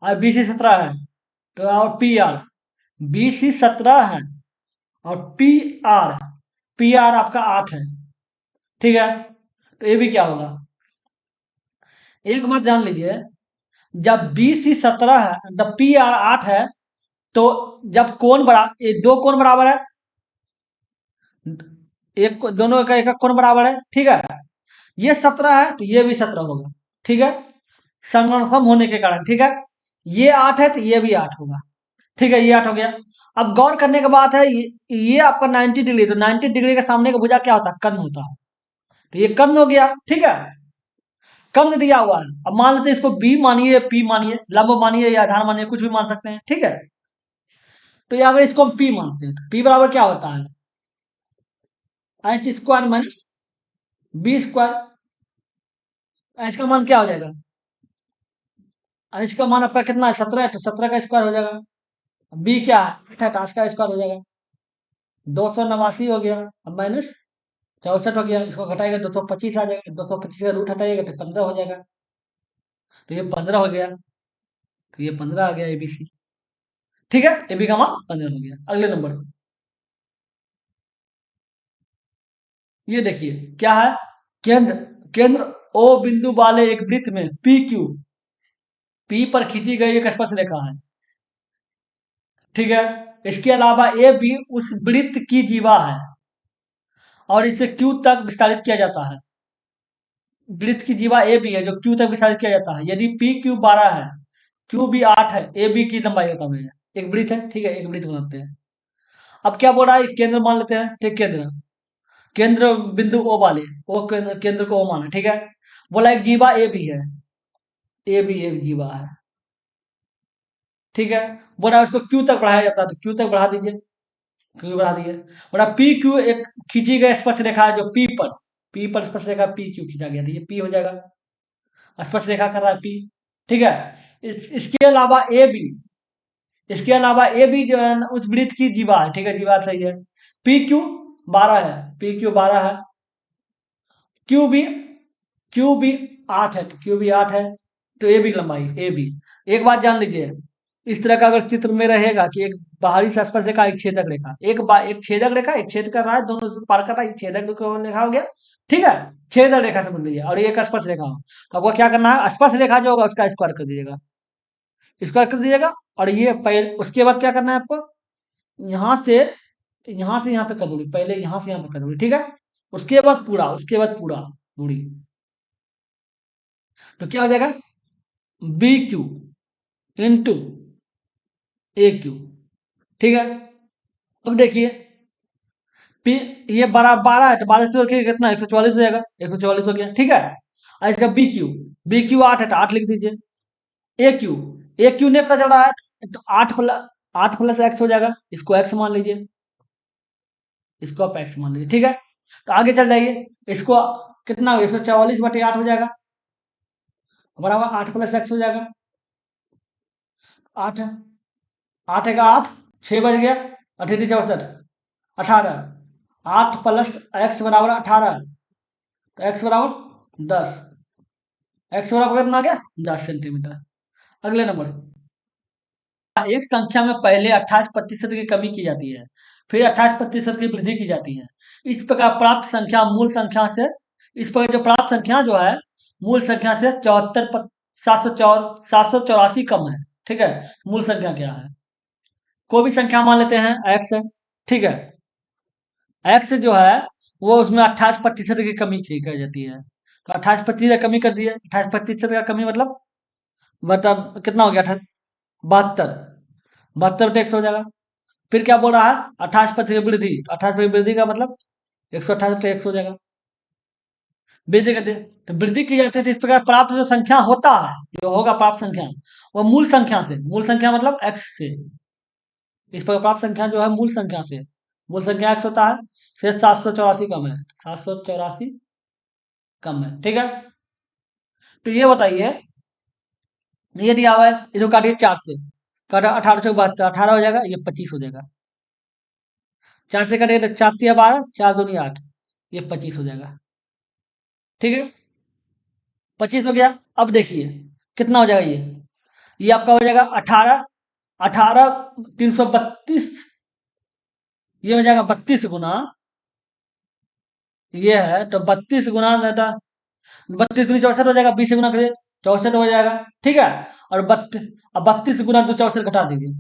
और बी सी 17 है, तो और पी आर, बी सी 17 है और आर पी आर आपका 8 है, ठीक है, तो ये भी क्या होगा, एक बात जान लीजिए, जब बी सी 17 है, जब पी आर 8 है, तो जब कोण बरा ये दो कोण बराबर है, दोनों का एक एक कोण बराबर है, ठीक है, ये 17 है तो ये भी 17 होगा, ठीक है, समसम होने के कारण, ठीक है, ये 8 है तो ये भी 8 होगा, ठीक है, ये 8 हो गया। अब गौर करने की बात है, ये आपका 90 डिग्री, तो 90 डिग्री के सामने का भुजा क्या होता है, कर्ण होता है, तो ये कर्ण हो गया, ठीक है, कर्ण दिया हुआ है, अब मान लेते हैं इसको बी मानिए, पी मानिए, लंब मानिए या आधार मानिए, कुछ भी मान सकते हैं, ठीक है, तो ये अगर इसको हम पी मानते हैं, तो पी बराबर क्या होता है, H square minus B square, H का मान क्या हो जाएगा, एच का मान आपका कितना है, 17 है, तो 17 का स्क्वायर हो जाएगा, बी क्या है, 8 का स्क्वायर हो जाएगा, 289 हो गया। अब माइनस 64 हो गया, इसको घटाएगा 225 आ जाएगा, 225 का रूट हटाएगा तो 15 हो जाएगा। तो ये 15 हो गया, तो ये 15 आ गया एबीसी। ठीक है, एबी का मान 15 हो गया। अगले नंबर, ये देखिए क्या है, केंद्र केंद्र ओ बिंदु वाले एक वृत्त में पी क्यू, पी पर खींची गई एक स्पर्श रेखा है। ठीक है, इसके अलावा ए बी उस वृत्त की जीवा है और इसे क्यू तक विस्तारित किया जाता है। वृत्त की जीवा ए बी है जो क्यू तक विस्तारित किया जाता है। यदि पी क्यू 12 है, क्यू बी 8 है, ए बी की लंबाई बता मुझे। एक वृत्त है, ठीक है, एक वृत्त बनाते हैं। अब क्या बोल रहा है, केंद्र मान लेते हैं, ठीक, केंद्र केंद्र बिंदु ओ वाले, ओ केंद्र को ओ माना, ठीक है। बोला एक जीवा ए बी है, ए बी एक जीवा है, ठीक है। बोला उसको क्यू तक बढ़ाया जाता है, तो क्यू तक बढ़ा दीजिए, क्यू बढ़ा दिए। बोला पी क्यू एक खींची गई स्पर्श रेखा है जो पी पर स्पर्श रेखा पी क्यू खींचा गया, तो ये पी हो जाएगा, स्पर्श रेखा कर रहा है पी, ठीक है। इसके अलावा ए बी, इसके अलावा ए भी जो है उस वृत्त की जीवा है, ठीक है, जीवा सही है। पी क्यू 12 है, पी क्यू 12 है, क्यू बी क्यू बी 8 है, तो क्यू बी 8 है, तो ए बी लंबाई ए बी। एक बात जान लीजिए, इस तरह का अगर चित्र में रहेगा कि एक बाहरी से स्पर्श रेखा, एक छेदक रेखा, एक छेदक रेखा, एक छेद कर रहा है, दोनों से पार कर रहा है, एक छेदक रेखा हो गया, ठीक है। छेदक रेखा समझ लीजिए, और ये एक स्पर्श रेखा हो, तो आपको क्या करना है, स्पर्श रेखा जो होगा उसका स्क्वायर कर दीजिएगा, स्क्वायर कर दीजिएगा। और ये पहले, उसके बाद क्या करना है आपको, यहाँ से यहाँ तक का दूरी, पहले यहाँ से यहाँ तक का दूरी, ठीक है। उसके बाद पूरा दूरी, तो क्या हो जाएगा, बी क्यू इंटू ए क्यू, ठीक है। अब देखिए, पी, ये 12 है, तो 12 से जोड़ के कितना, 144 हो जाएगा, 144 हो गया, ठीक है। और इसका बी क्यू 8 है, तो 8 लिख दीजिए। ए क्यू नहीं पता चल रहा है, तो 8 प्लस एक्स हो जाएगा, इसको एक्स मान लीजिए, इसको आप एक्स मान लीजिए, ठीक है। तो आगे चल जाइए, इसको कितना, 144/8 हो जाएगा, बराबर 8 प्लस एक्स हो जाएगा, 8 है, 8 है का 8, 6 बज गया, 8×3 = 64, 18, 8 प्लस एक्स बराबर 18, तो एक्स बराबर 10, एक्स बराबर कितना आ गया, 10 सेंटीमीटर। अगले नंबर, एक संख्या में पहले 28% की कमी की जाती है, फिर 28% की वृद्धि की जाती है। इस प्रकार प्राप्त संख्या मूल संख्या से, इस प्रकार जो प्राप्त संख्या जो है मूल संख्या से 784 कम है, ठीक है। मूल संख्या क्या है, कोई भी संख्या मान लेते हैं एक्स है, ठीक है। एक्स जो है वो उसमें 28% की कमी की कर जाती है, तो 28% कमी कर दी है, 28% का कमी मतलब कितना हो गया, 72, 72/100 हो जाएगा। फिर क्या बोल रहा है, 28% वृद्धि, 28% वृद्धि का मतलब 128/100 हो जाएगा, वृद्धि करते, तो वृद्धि की जाती है, तो इस प्रकार प्राप्त जो संख्या होता है, जो होगा प्राप्त संख्या, वो मूल संख्या मतलब एक्स से, इस प्रकार प्राप्त संख्या जो है मूल संख्या एक्स होता है, फिर 784 कम है, 784 कम है, ठीक है। तो ये बताइए, ये दिया हुआ है, इसको काटिए 4 से, काटा 1872, 18 हो जाएगा, ये 25 हो जाएगा, 4 से काटिए तो 4×3 = 12, 4×2 = 8, ये 25 हो जाएगा, ठीक है। 25 हो गया। अब देखिए कितना हो जाएगा, ये आपका हो जाएगा 18, 18 332, ये हो जाएगा 32 गुना, ये है तो 32 गुना, 32×2 = 64 हो जाएगा, 20 से गुना करिए, 64 हो जाएगा, ठीक है। और 32 गुना 2 64 घटा दीजिए,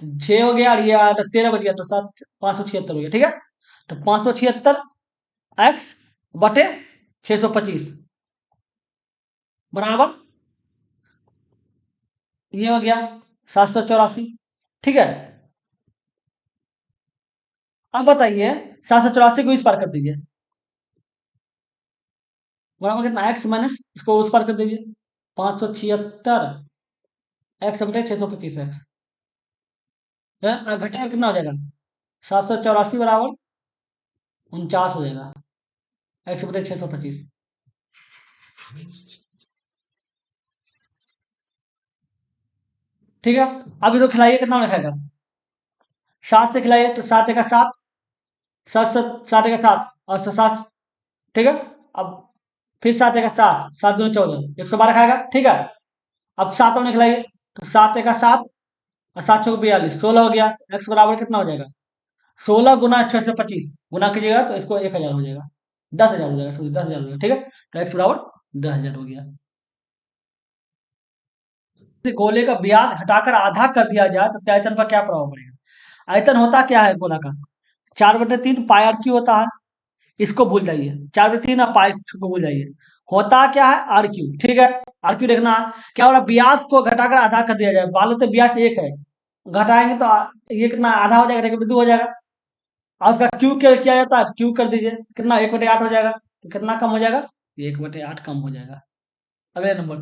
तो 6 हो गया, और ये 13 बच गया, तो 576 हो गया, ठीक है। तो 576x/625 बराबर, ये हो गया 784, ठीक है। अब बताइए, 784 को इस पार कर दीजिए, बराबर कितना, एक्स माइनस इसको उस पार कर दीजिए, 576x/625x, घटेगा कितना हो जाएगा, 784 बराबर 49 हो जाएगा, x/625, ठीक है। अब इसको खिलाइए, कितना में खाएगा? 7 से खिलाइए तो 7 का 7, 7 का 7 और 7, ठीक है। अब फिर 7 का 7, 7 दूनी 14, 112 खाएगा, ठीक है। अब 7 में खिलाइए तो 7 का 7 और 7 चौक 42, 16 हो गया। एक्स बराबर कितना हो जाएगा? 16 गुना 625 गुना कीजिएगा तो इसको 1000 हो जाएगा, 10,000 हो जाएगा, सॉरी 10,000 हो जाएगा, ठीक है। तो एक्स बराबर 10,000 हो गया। इस गोले का व्यास घटाकर आधा कर दिया जाए तो आयतन पर क्या प्रभाव पड़ेगा? आयतन होता क्या है गोला का? 4/3 पाई आर क्यू होता है। इसको भूल जाइए, 4/3 और पाई को भूल जाइए। होता क्या है? आर क्यू, ठीक है। आर क्यू देखना है क्या हो रहा है, व्यास को घटाकर आधा कर दिया जाए। मान लो तो व्यास 1 है, घटाएंगे तो ये कितना आधा हो जाएगा, 1/2 हो जाएगा। और उसका क्यू क्या किया जाता है, क्यू कर दीजिए, कितना 1/8 हो जाएगा। तो कितना कम हो जाएगा? 1/8 कम हो जाएगा। अगले नंबर,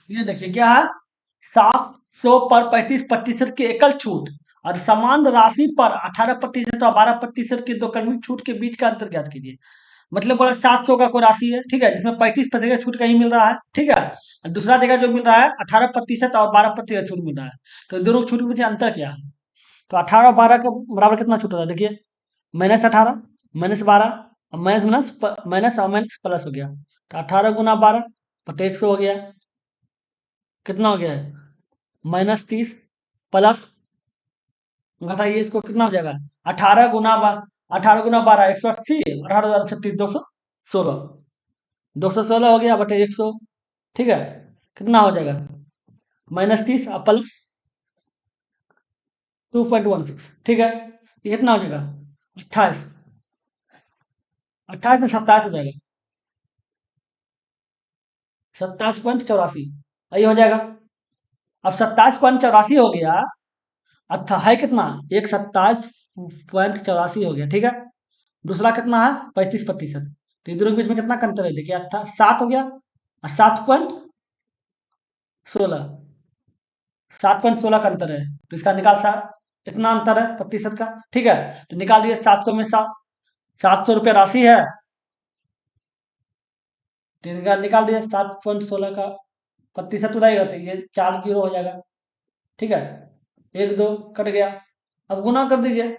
ये देखिए क्या है, 700 पर 35% की एकल छूट और समान राशि पर 18% और 12% की दो क्रमिक छूट के बीच का अंतर ज्ञात कीजिए। मतलब बोला 700 का कोई राशि है, ठीक है, जिसमें 35% छूट कहीं मिल रहा है, ठीक है। और दूसरा जगह जो मिल रहा है 18% और 12% छूट मिल रहा है। तो दोनों छूट के बीच अंतर क्या है? तो 18 और 12 के बराबर कितना छूट होता है, देखिए, -18 -12 और माइनस और माइनस प्लस हो गया। तो 18 गुना 12 बटे 100 हो गया। कितना हो गया है? -30 प्लस, घटाइए इसको, कितना हो जाएगा? 18 गुना 180, 18 216, 216 हो गया बटे 100, ठीक है। कितना हो जाएगा? -30 और प्लस 2.16, ठीक है। ये कितना हो जाएगा? 28, 28 में 27 हो जाएगा, 27.84, यही हो जाएगा। अब 27.84 हो गया, अच्छा है कितना? एक 27.84 हो गया, ठीक है। दूसरा कितना है? 35%। तो इन दोनों के बीच में कितना का अंतर है, देखिए, 7 हो गया और 7.16, 7.16 का अंतर है। तो इसका निकाल सा, इतना अंतर है प्रतिशत का, ठीक है। तो निकाल दिए 700 में 7, 700 रुपये राशि है, तो निकाल दिए 7.16 का प्रतिशत उड़ाएगा तो ये 4 जीरो हो जाएगा, ठीक है। 1 2 कट गया। अब गुना कर दीजिए,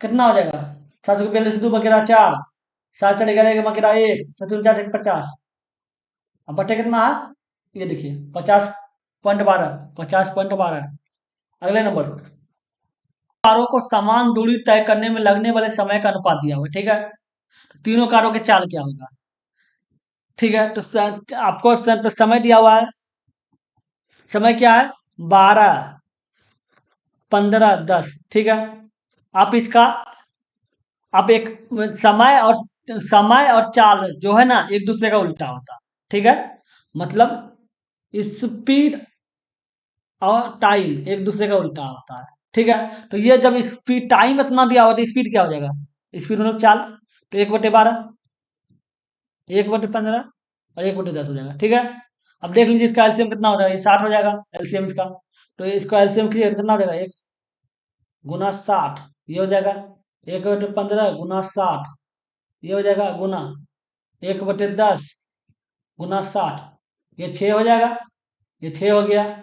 कितना हो जाएगा? 742 2 बकेरा 4, 7 4 11 बकेरा 1, 7 1 50। अब बटे कितना है? ये देखिए 50.12, 50.12। अगले नंबर, कारों को समान दूरी तय करने में लगने वाले समय का अनुपात दिया हुआ है, ठीक है। तीनों कारों के चाल क्या होगा, ठीक है। तो आपको तो समय दिया हुआ है, समय क्या है? 12 15 10, ठीक है। आप इसका, आप एक, समय और चाल जो है ना एक दूसरे का उल्टा होता है, ठीक है। मतलब स्पीड और टाइम एक दूसरे का उल्टा होता है, ठीक है। तो ये जब स्पीड टाइम इतना दिया हुआ तो स्पीड क्या हो जाएगा? स्पीड मतलब चाल, तो 1/12, 1/15 और 1/10 हो जाएगा, ठीक है। अब देख लीजिए इसका एलसीएम कितना हो जाएगा, ये 60 हो जाएगा एलसीएम इसका। तो इसका एलसीएम क्लियर कितना हो जाएगा? 1 गुना 60, ये हो जाएगा 1/15 गुना 60, ये हो जाएगा गुना 1/10 गुना 60, ये 6 हो जाएगा, ये 6 हो गया,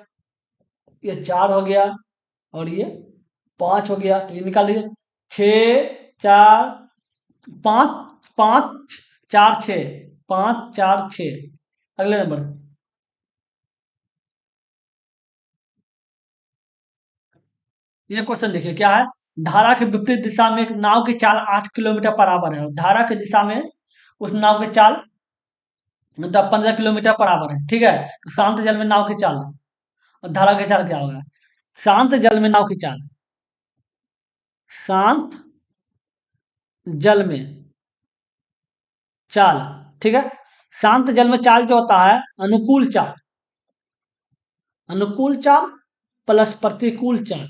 ये 4 हो गया और ये 5 हो गया। तो ये निकाल लीजिए, 6 4 5 5 4 6, 5 4 6। अगले नंबर, ये क्वेश्चन देखिए क्या है, धारा के विपरीत दिशा में एक नाव की चाल 8 किलोमीटर बराबर है और धारा की दिशा में उस नाव की चाल मतलब 15 किलोमीटर बराबर है, ठीक है। तो शांत जल में नाव की चाल और धारा की चाल क्या होगा? शांत जल में नाव की चाल, शांत जल में चाल, ठीक है। शांत जल में चाल जो होता है, अनुकूल चाल, अनुकूल चाल प्लस प्रतिकूल चाल,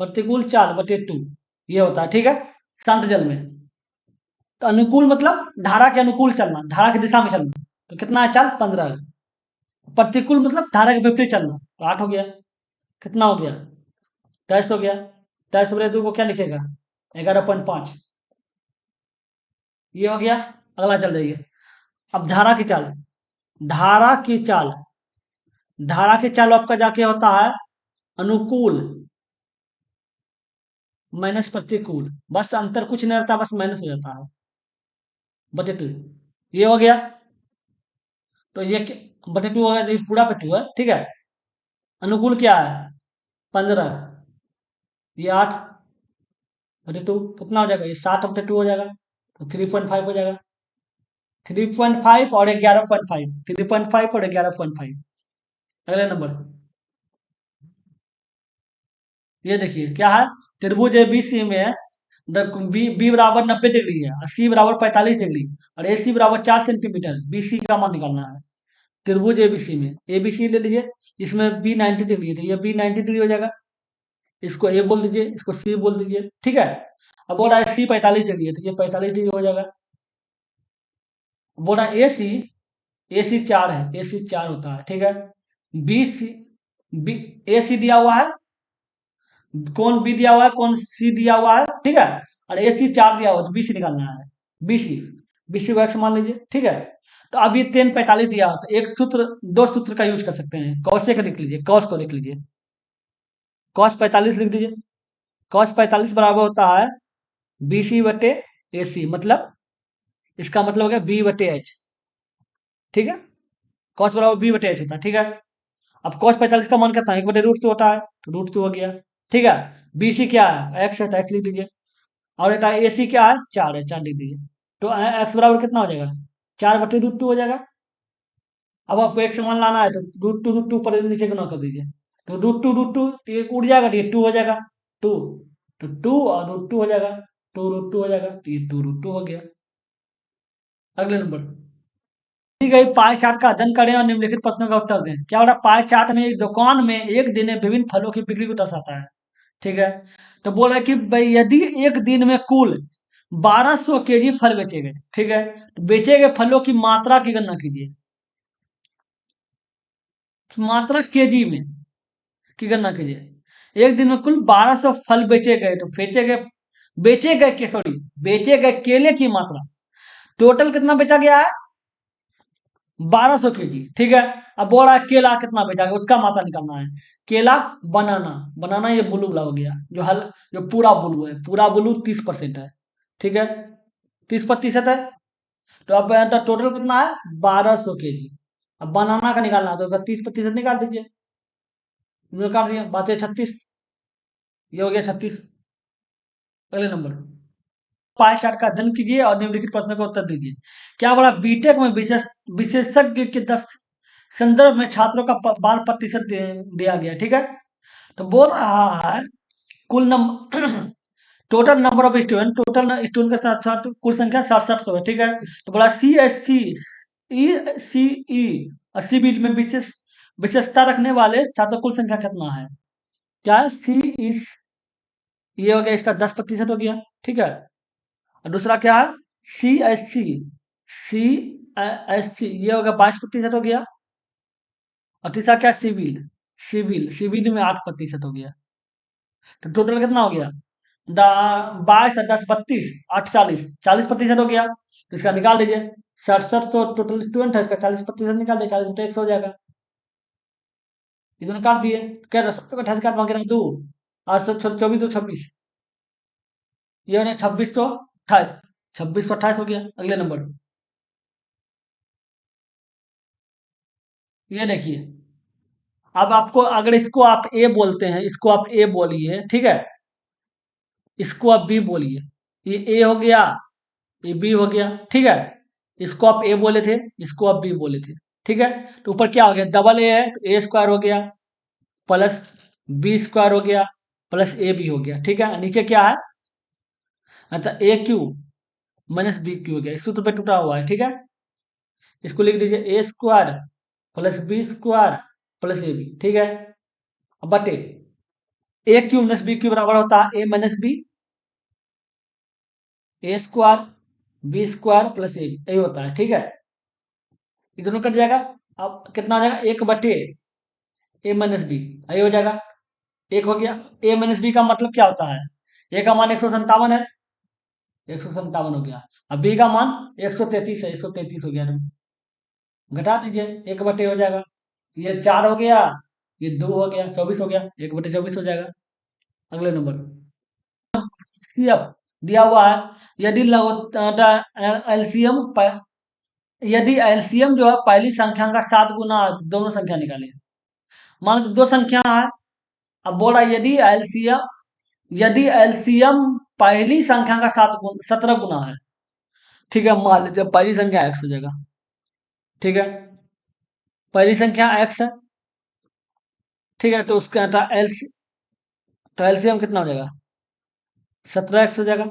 प्रतिकूल चाल बटे 2, ये होता है, ठीक है। शांत जल में तो अनुकूल मतलब धारा के अनुकूल चलना, धारा की दिशा में चलना, तो कितना है चाल? 15 है। प्रतिकूल मतलब धारा के विपरीत चलना, तो 8 हो गया। कितना हो गया? 10 हो गया। 10 बटे 2 को क्या लिखेगा? 11.5, ये हो गया। अगला चल जाइए, अब धारा की चाल, धारा की चाल, धारा की चाल आपका जाके होता है अनुकूल माइनस प्रतिकूल, बस अंतर कुछ नहीं रहता, बस माइनस हो जाता है बटे टू। ये हो गया, तो ये बटे टू हो गया, तो ये पूरा पे टू है, ठीक है। अनुकूल क्या है 15, ये 8 बटे टू कितना हो जाएगा, ये 7 बटे टू हो जाएगा, तो 3.5 हो जाएगा। 3.5 और 11.5, 3.5 और 11.5। अगले नंबर, ये देखिए क्या है, त्रिभुज एबीसी में बी बी बराबर 90 डिग्री है और सी बराबर 45 डिग्री और ए सी बराबर 4 सेंटीमीटर, बी सी का मान निकालना है। त्रिभुज एबीसी में, एबीसी ले लीजिए, इसमें बी 90 डिग्री है, तो ये बी 90 डिग्री हो जाएगा। इसको ए बोल दीजिए, इसको सी बोल दीजिए, ठीक है। अब बोल रहा है सी 45 डिग्री है, तो ये 45 डिग्री हो जाएगा। बोल रहा है ए सी 4 है, ए सी 4 होता है, ठीक है। बी सी, बी ए सी दिया हुआ है, कौन बी दिया हुआ है, कौन सी दिया हुआ है, ठीक है। और ए सी 4 दिया हुआ है, तो बी सी निकालना है। बी सी, बी सी को एक्स मान लीजिए, ठीक है। तो अब ये 10 45 दिया हो, तो एक सूत्र, दो सूत्र का यूज कर सकते हैं। कॉस से का लिख लीजिए, कॉस को लिख लीजिए, कॉस 45 लिख दीजिए। कॉस 45 बराबर होता है बी सी बटे ए सी, मतलब इसका मतलब हो गया बी बटे एच, ठीक है। कॉस बराबर बी बटे एच होता है, ठीक है। अब cos 45 का मान कितना है, 1/√2 होता है, तो √2 हो गया, ठीक है। BC क्या है, x है, तो x लिख दीजिए। और बेटा AC क्या है, 4 है, 4 लिख दीजिए। तो x बराबर कितना हो जाएगा, 4/√2 हो जाएगा। अब आपको एक समान लाना है, तो √2 पर नीचे गुना कर दीजिए, तो √2 ये उड़ जाएगा, तो ये 2 हो जाएगा, 2, तो 2 और √2 हो जाएगा, 2 √2 हो जाएगा, तो ये 2 √2 हो गया। अगले नंबर, दी गई पाई चार्ट का अध्ययन करें और निम्नलिखित प्रश्नों का उत्तर दें। क्या हो रहा है, पाई चार्ट में एक दुकान में एक दिन में विभिन्न फलों की बिक्री को दर्शाता है, ठीक है। तो बोल रहा है कि भाई यदि एक दिन में कुल 1200 केजी फल बेचे गए, ठीक है, तो बेचे गए फलों की मात्रा की गणना कीजिए। तो मात्रा केजी में की गणना कीजिए। एक दिन में कुल 1200 फल बेचे गए, तो बेचे गए के सॉरी बेचे गए केले की मात्रा, टोटल कितना बेचा गया है, 1200 केजी, ठीक है। अब बोल रहा है केला कितना बेचा गया, उसका मात्रा निकालना है। केला, बनाना, बनाना ये ब्लू वाला हो गया, जो पूरा ब्लू है, पूरा ब्लू 30% है, ठीक है, 30% है। तो अब तो टोटल कितना है 1200 केजी। अब बनाना का निकालना है, तो अगर 30% निकाल दीजिए, निकाल दिया, बात है 36, ये हो गया 36। अगले नंबर, पाई चार्ट का अध्ययन कीजिए और निम्नलिखित प्रश्नों का उत्तर दीजिए। क्या बोला, बीटेक में विशेषज्ञ के 10 संदर्भ में छात्रों का 12% दिया गया, ठीक है। तो बोल रहा है कुल number total number of student, total student के साथ साथ कुल संख्या 6700 है, ठीक है। तो बोला सी एस सी ई सी ई और सिविल में विशेषता रखने वाले छात्रों कुल संख्या कितना है, क्या है सी इस, ये हो गया, इसका 10% हो गया, ठीक है। और दूसरा क्या है C S C, C S C, ये हो गया 22% हो गया। और तीसरा क्या, सिविल, सिविल में 8% हो गया। तो टोटल कितना हो गया, 22 और 10 32, 8 40% हो गया। तो इसका निकाल दीजिए, 6700 टोटल स्टूडेंट है, इसका 40% निकाल दीजिए, 40/100 हो जाएगा। ये दोनों काट दिए, क्या 70 काट मांगे ना, 2 800 24 2 26, ये हो गया 2628, 2628 हो गया। अगले नंबर, ये देखिए, अब आपको अगर इसको आप ए बोलते हैं, इसको आप ए बोलिए, ठीक है, इसको आप बी बोलिए, ये ए हो गया, ये बी हो गया, ठीक है। इसको आप ए बोले थे, इसको आप बी बोले थे, ठीक है। तो ऊपर क्या हो गया, डबल ए है, तो ए स्क्वायर हो गया प्लस बी स्क्वायर हो गया प्लस ए बी हो गया, ठीक है। नीचे क्या है, अच्छा ए क्यू माइनस बी क्यू हो गया, इस सूत्र पे टूटा हुआ है, ठीक है। इसको लिख दीजिए a square plus b square plus A b, ठीक है। अब बटे a cube minus b cube बराबर होता है a minus b, a square b square plus a, यही होता है, ठीक है। ये दोनों कट जाएगा। अब कितना आ जाएगा, 1/, ए माइनस बी, यही हो जाएगा, एक हो गया। ए माइनस बी का मतलब क्या होता है, ए का मान 157 है, 157 हो गया। अब बी का मान 133 है, 133 हो गया। घटा दीजिए, 1/, हो जाएगा। ये 4 हो गया, ये 2 हो गया, 24 हो गया, 1/24 हो जाएगा। अगले नंबर सीएफ दिया हुआ है। यदि एलसीएम यदि एलसीएम जो है पहली संख्या का 7 गुना है तो दोनों संख्या निकालें। मान लो दो संख्या है, अब बोल रहा है यदि एलसीएम पहली संख्या का 17 गुना है। ठीक है, मान लीजिए पहली संख्या एक्स हो जाएगा। ठीक है, पहली संख्या एक्स है। ठीक है, तो उसका तो एलसीएम कितना हो जाएगा? 17x हो जाएगा।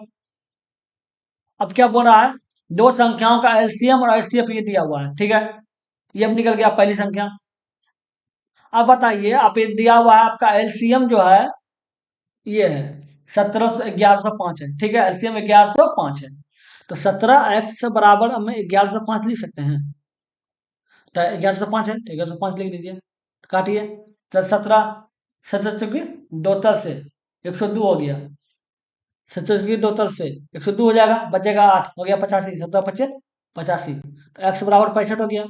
अब क्या बोल रहा है, दो संख्याओं का एलसीएम और एचसीएफ ये दिया हुआ है। ठीक है, ये अब निकल गया पहली संख्या। अब बताइए, आप ये दिया हुआ है आपका एलसीएम जो है ये है 1105 है। ठीक है, एलसीएम 1105 है, तो 17x बराबर हमें 1105 लिख सकते हैं। तो 1105 है तो 1105 लिख दीजिए, काटिए। तो 17 17 चूंकि दो तर से 102 हो गया। 17 चूंकि दो तर से 102 हो जाएगा, बचेगा 8, हो गया 85। 17 पच्चे 85, तो एक्स बराबर 65 हो गया।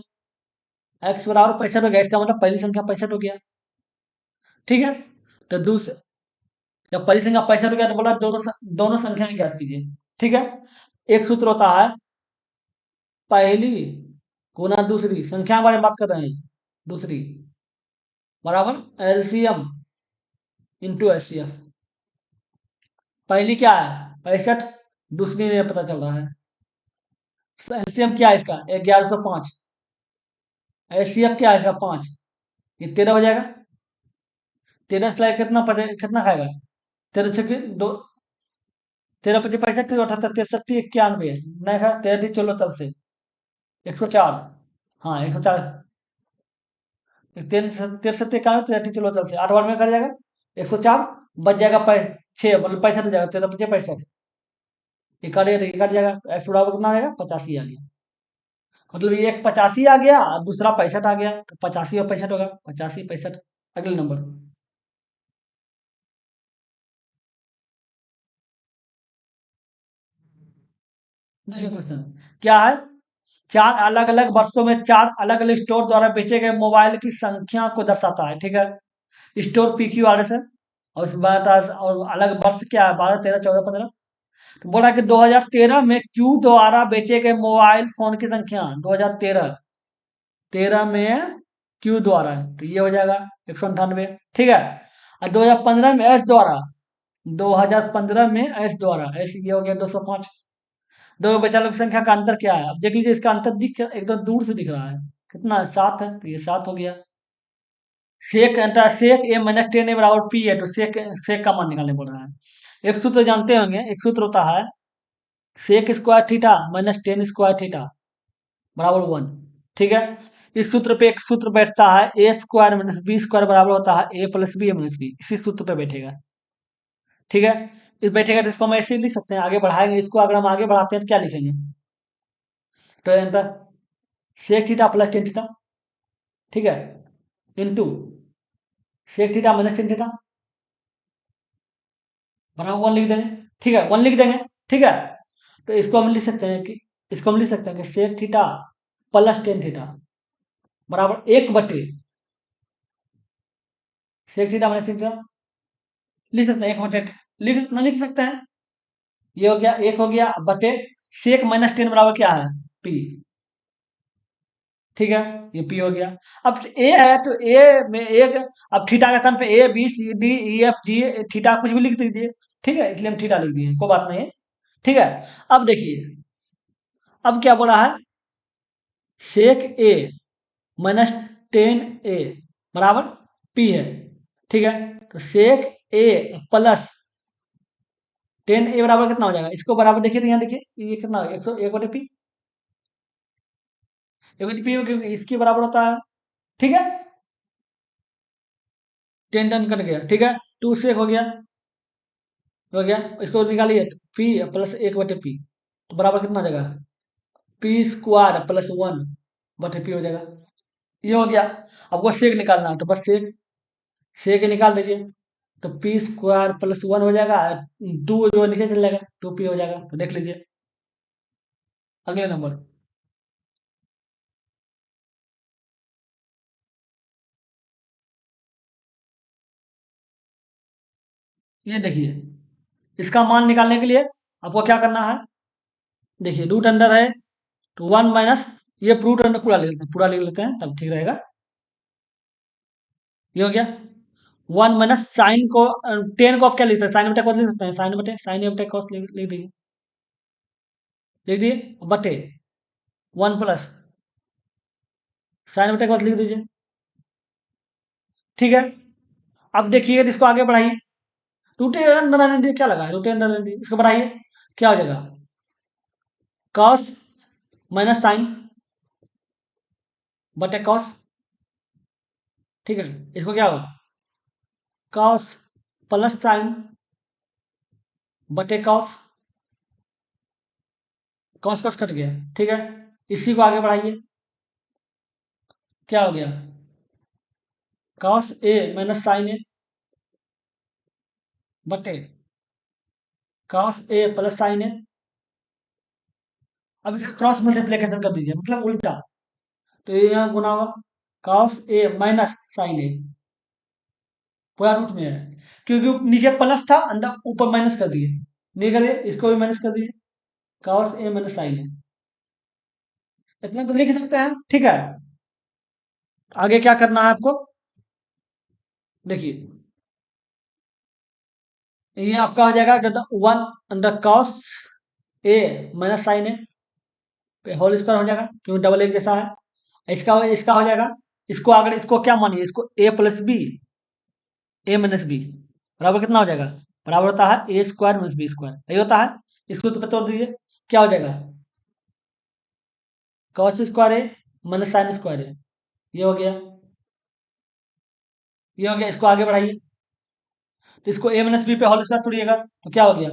एक्स बराबर 65 हो गया, इसका मतलब पहली संख्या 65 हो गया। ठीक है, तो दूसरे जब पहली संख्या 65 हो गया तो बोला दोनों संख्याएं ज्ञात कीजिए। ठीक है, एक सूत्र होता है पहली गुना दूसरी, संख्या के बारे में बात कर रहे हैं, दूसरी बराबर एलसीएम इंटू एचसीएफ। पहली क्या है 65, दूसरी नहीं पता चल रहा है। एलसीएम क्या है इसका 1105, एचसीएफ क्या है इसका 5, ये 13 हो जाएगा। 13 स्लाइड कितना खाएगा? 13 छक्के दो, 13 25 65 78 63 91 नहीं खा 13 चलो तब से 104। हाँ 104, 13 13 71 चलो तब से 8 बार में कर जाएगा 104, बच जाएगा 6, मतलब 65 हो जाएगा। 13 25 65, ये कट जाएगा, एक्स बराबर कितना आ जाएगा 85 आ गया। मतलब ये एक 85 आ गया और दूसरा 65 आ गया, तो 85 और 65 होगा, 85 65। अगले नंबर देखिए क्वेश्चन क्या है, चार अलग अलग वर्षों में चार अलग अलग स्टोर द्वारा बेचे गए मोबाइल की संख्या को दर्शाता है। ठीक है, स्टोर PQRS है, और उसके बाद और अलग वर्ष क्या है 12 13 14 15। तो बोला कि 2013 में क्यू द्वारा बेचे गए मोबाइल फोन की संख्या 2013 13 में क्यू द्वारा है, तो ये हो जाएगा 198। ठीक है, और 2015 में एस द्वारा, 2015 में एस द्वारा, एस ये हो गया 205। दो बचा लोग की संख्या का अंतर क्या है? अब देख लीजिए, इसका अंतर दिख एकदम दूर से दिख रहा है, कितना है 7 है, तो ये 7 हो गया। सेक ए माइनस 10 ए बराबर पी है, तो सेक सेक का मान निकालने पड़ रहा है। एक सूत्र जानते होंगे, एक सूत्र होता है sec square theta minus 10 square theta बराबर 1। ठीक है, इस सूत्र पे एक सूत्र बैठता है ए स्क्वायर माइनस बी स्क्वायर बराबर होता है ए प्लस बी ए माइनस बी, इसी सूत्र पे बैठेगा। ठीक है, इस बैठेगा तो इसको हम ऐसे ही लिख सकते हैं, आगे बढ़ाएंगे इसको, अगर हम आगे बढ़ाते हैं तो क्या लिखेंगे, तो sec theta plus tan theta. ठीक है, into sec theta minus tan theta बराबर 1 लिख देंगे। ठीक है, 1 लिख देंगे। ठीक है, तो इसको हम लिख सकते हैं कि sec theta plus tan theta बराबर 1/, sec theta minus tan theta लिख सकते हैं 1/, लिख सकते हैं। ये हो गया, एक हो गया बटे सेक माइनस टेन बराबर क्या है पी। ठीक है, ये पी हो गया। अब ए है तो ए में एक, अब थीटा के स्थान पे ABCDEFG थीटा कुछ भी लिख दीजिए। ठीक है, इसलिए हम थीटा लिख दिए, कोई बात नहीं है। ठीक है, अब देखिए, अब क्या बोला है, सेक ए माइनस 10 ए बराबर पी है। ठीक है, तो सेक ए प्लस 10 ए बराबर कितना हो जाएगा, इसको बराबर देखिए, तो यहाँ देखिए ये कितना 101/पी, 1/पी क्योंकि इसके बराबर होता है। ठीक है, 10 कट गया। ठीक है, 2 से हो गया, हो गया, इसको निकालिए, पी प्लस 1/पी, तो बराबर कितना हो जाएगा पी स्क्वायर प्लस 1/पी हो जाएगा। ये हो गया। अब वो सेक निकालना है, तो बस सेक सेक निकाल दीजिए, तो पी स्क्वायर प्लस 1 हो जाएगा, 2 जो नीचे चल जाएगा 2p हो जाएगा, तो देख लीजिए। अगले नंबर ये देखिए, इसका मान निकालने के लिए आपको क्या करना है? देखिए रूट अंडर है तो 1 माइनस, ये रूट अंडर पूरा ले लेते हैं, पूरा ले लेते हैं तब ठीक रहेगा। ये हो गया 1 माइनस साइन को, 10 को आप क्या लिखते हैं? साइन बटे कॉस लिख सकते हैं, साइन बटे साइन ए बटे कॉस लिख दीजिए, लिख दिए, बटे 1 प्लस साइन बटे कॉस लिख दीजिए। ठीक है, अब देखिए इसको आगे बढ़ाइए, रूटे अंडर रहने दीजिए, क्या लगा है रूटे अंडर रहने दीजिए, इसको बढ़ाइए, क्या हो जाएगा? कॉस माइनस साइन बटे कॉस। ठीक है, इसको क्या होगा? कॉस प्लस साइन बटे कॉस, कॉस कॉस कट गया। ठीक है, इसी को आगे बढ़ाइए, क्या हो गया? कॉस ए माइनस साइन ए बटे कॉस ए प्लस साइन ए। अब इसे क्रॉस मल्टीप्लीकेशन कर दीजिए, मतलब उल्टा, तो ये यहाँ गुना होगा, कॉस ए माइनस साइन ए, पूरा रूट में है, क्योंकि नीचे प्लस था, अंदर ऊपर माइनस कर दिए, नहीं करिए, इसको भी माइनस कर दीजिए, कॉस ए माइनस साइन ए, इतना तो लिख सकते हैं। ठीक है, आगे क्या करना है आपको? देखिए, ये आपका हो जाएगा 1 under cos A minus sign ए पे होल स्क्वायर हो जाएगा, क्योंकि डबल एक जैसा है। इसका इसका हो जाएगा, इसको अगर इसको क्या मानिए, इसको ए प्लस बी, ए माइनस बी बराबर कितना हो जाएगा? बराबर होता है ए स्क्वायर माइनस बी स्क्वायर, यही होता है। इसको तो तोड़ दीजिए, क्या हो जाएगा? कॉस स्क्वायर ए माइनस साइन स्क्वायर ए, ये हो गया, ये हो गया। इसको आगे बढ़ाइए, तो इसको ए माइनस बी पे होल स्क्वायर तोड़िएगा, तो क्या हो गया?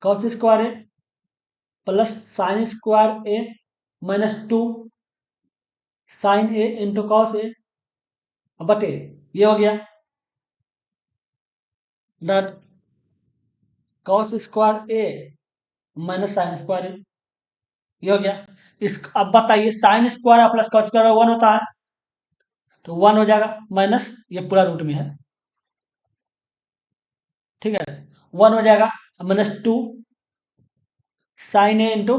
Cos square A plus sine square A minus 2 sign A into cos A बटे, ये हो गया डॉट कॉस स्क्वायर ए माइनस साइन स्क्वायर ए, ये हो गया। इस अब बताइए, sine square plus cos square 1 होता है, तो 1 हो जाएगा, माइनस ये पूरा रूट में है। ठीक है, 1 हो जाएगा, minus 2 sign A into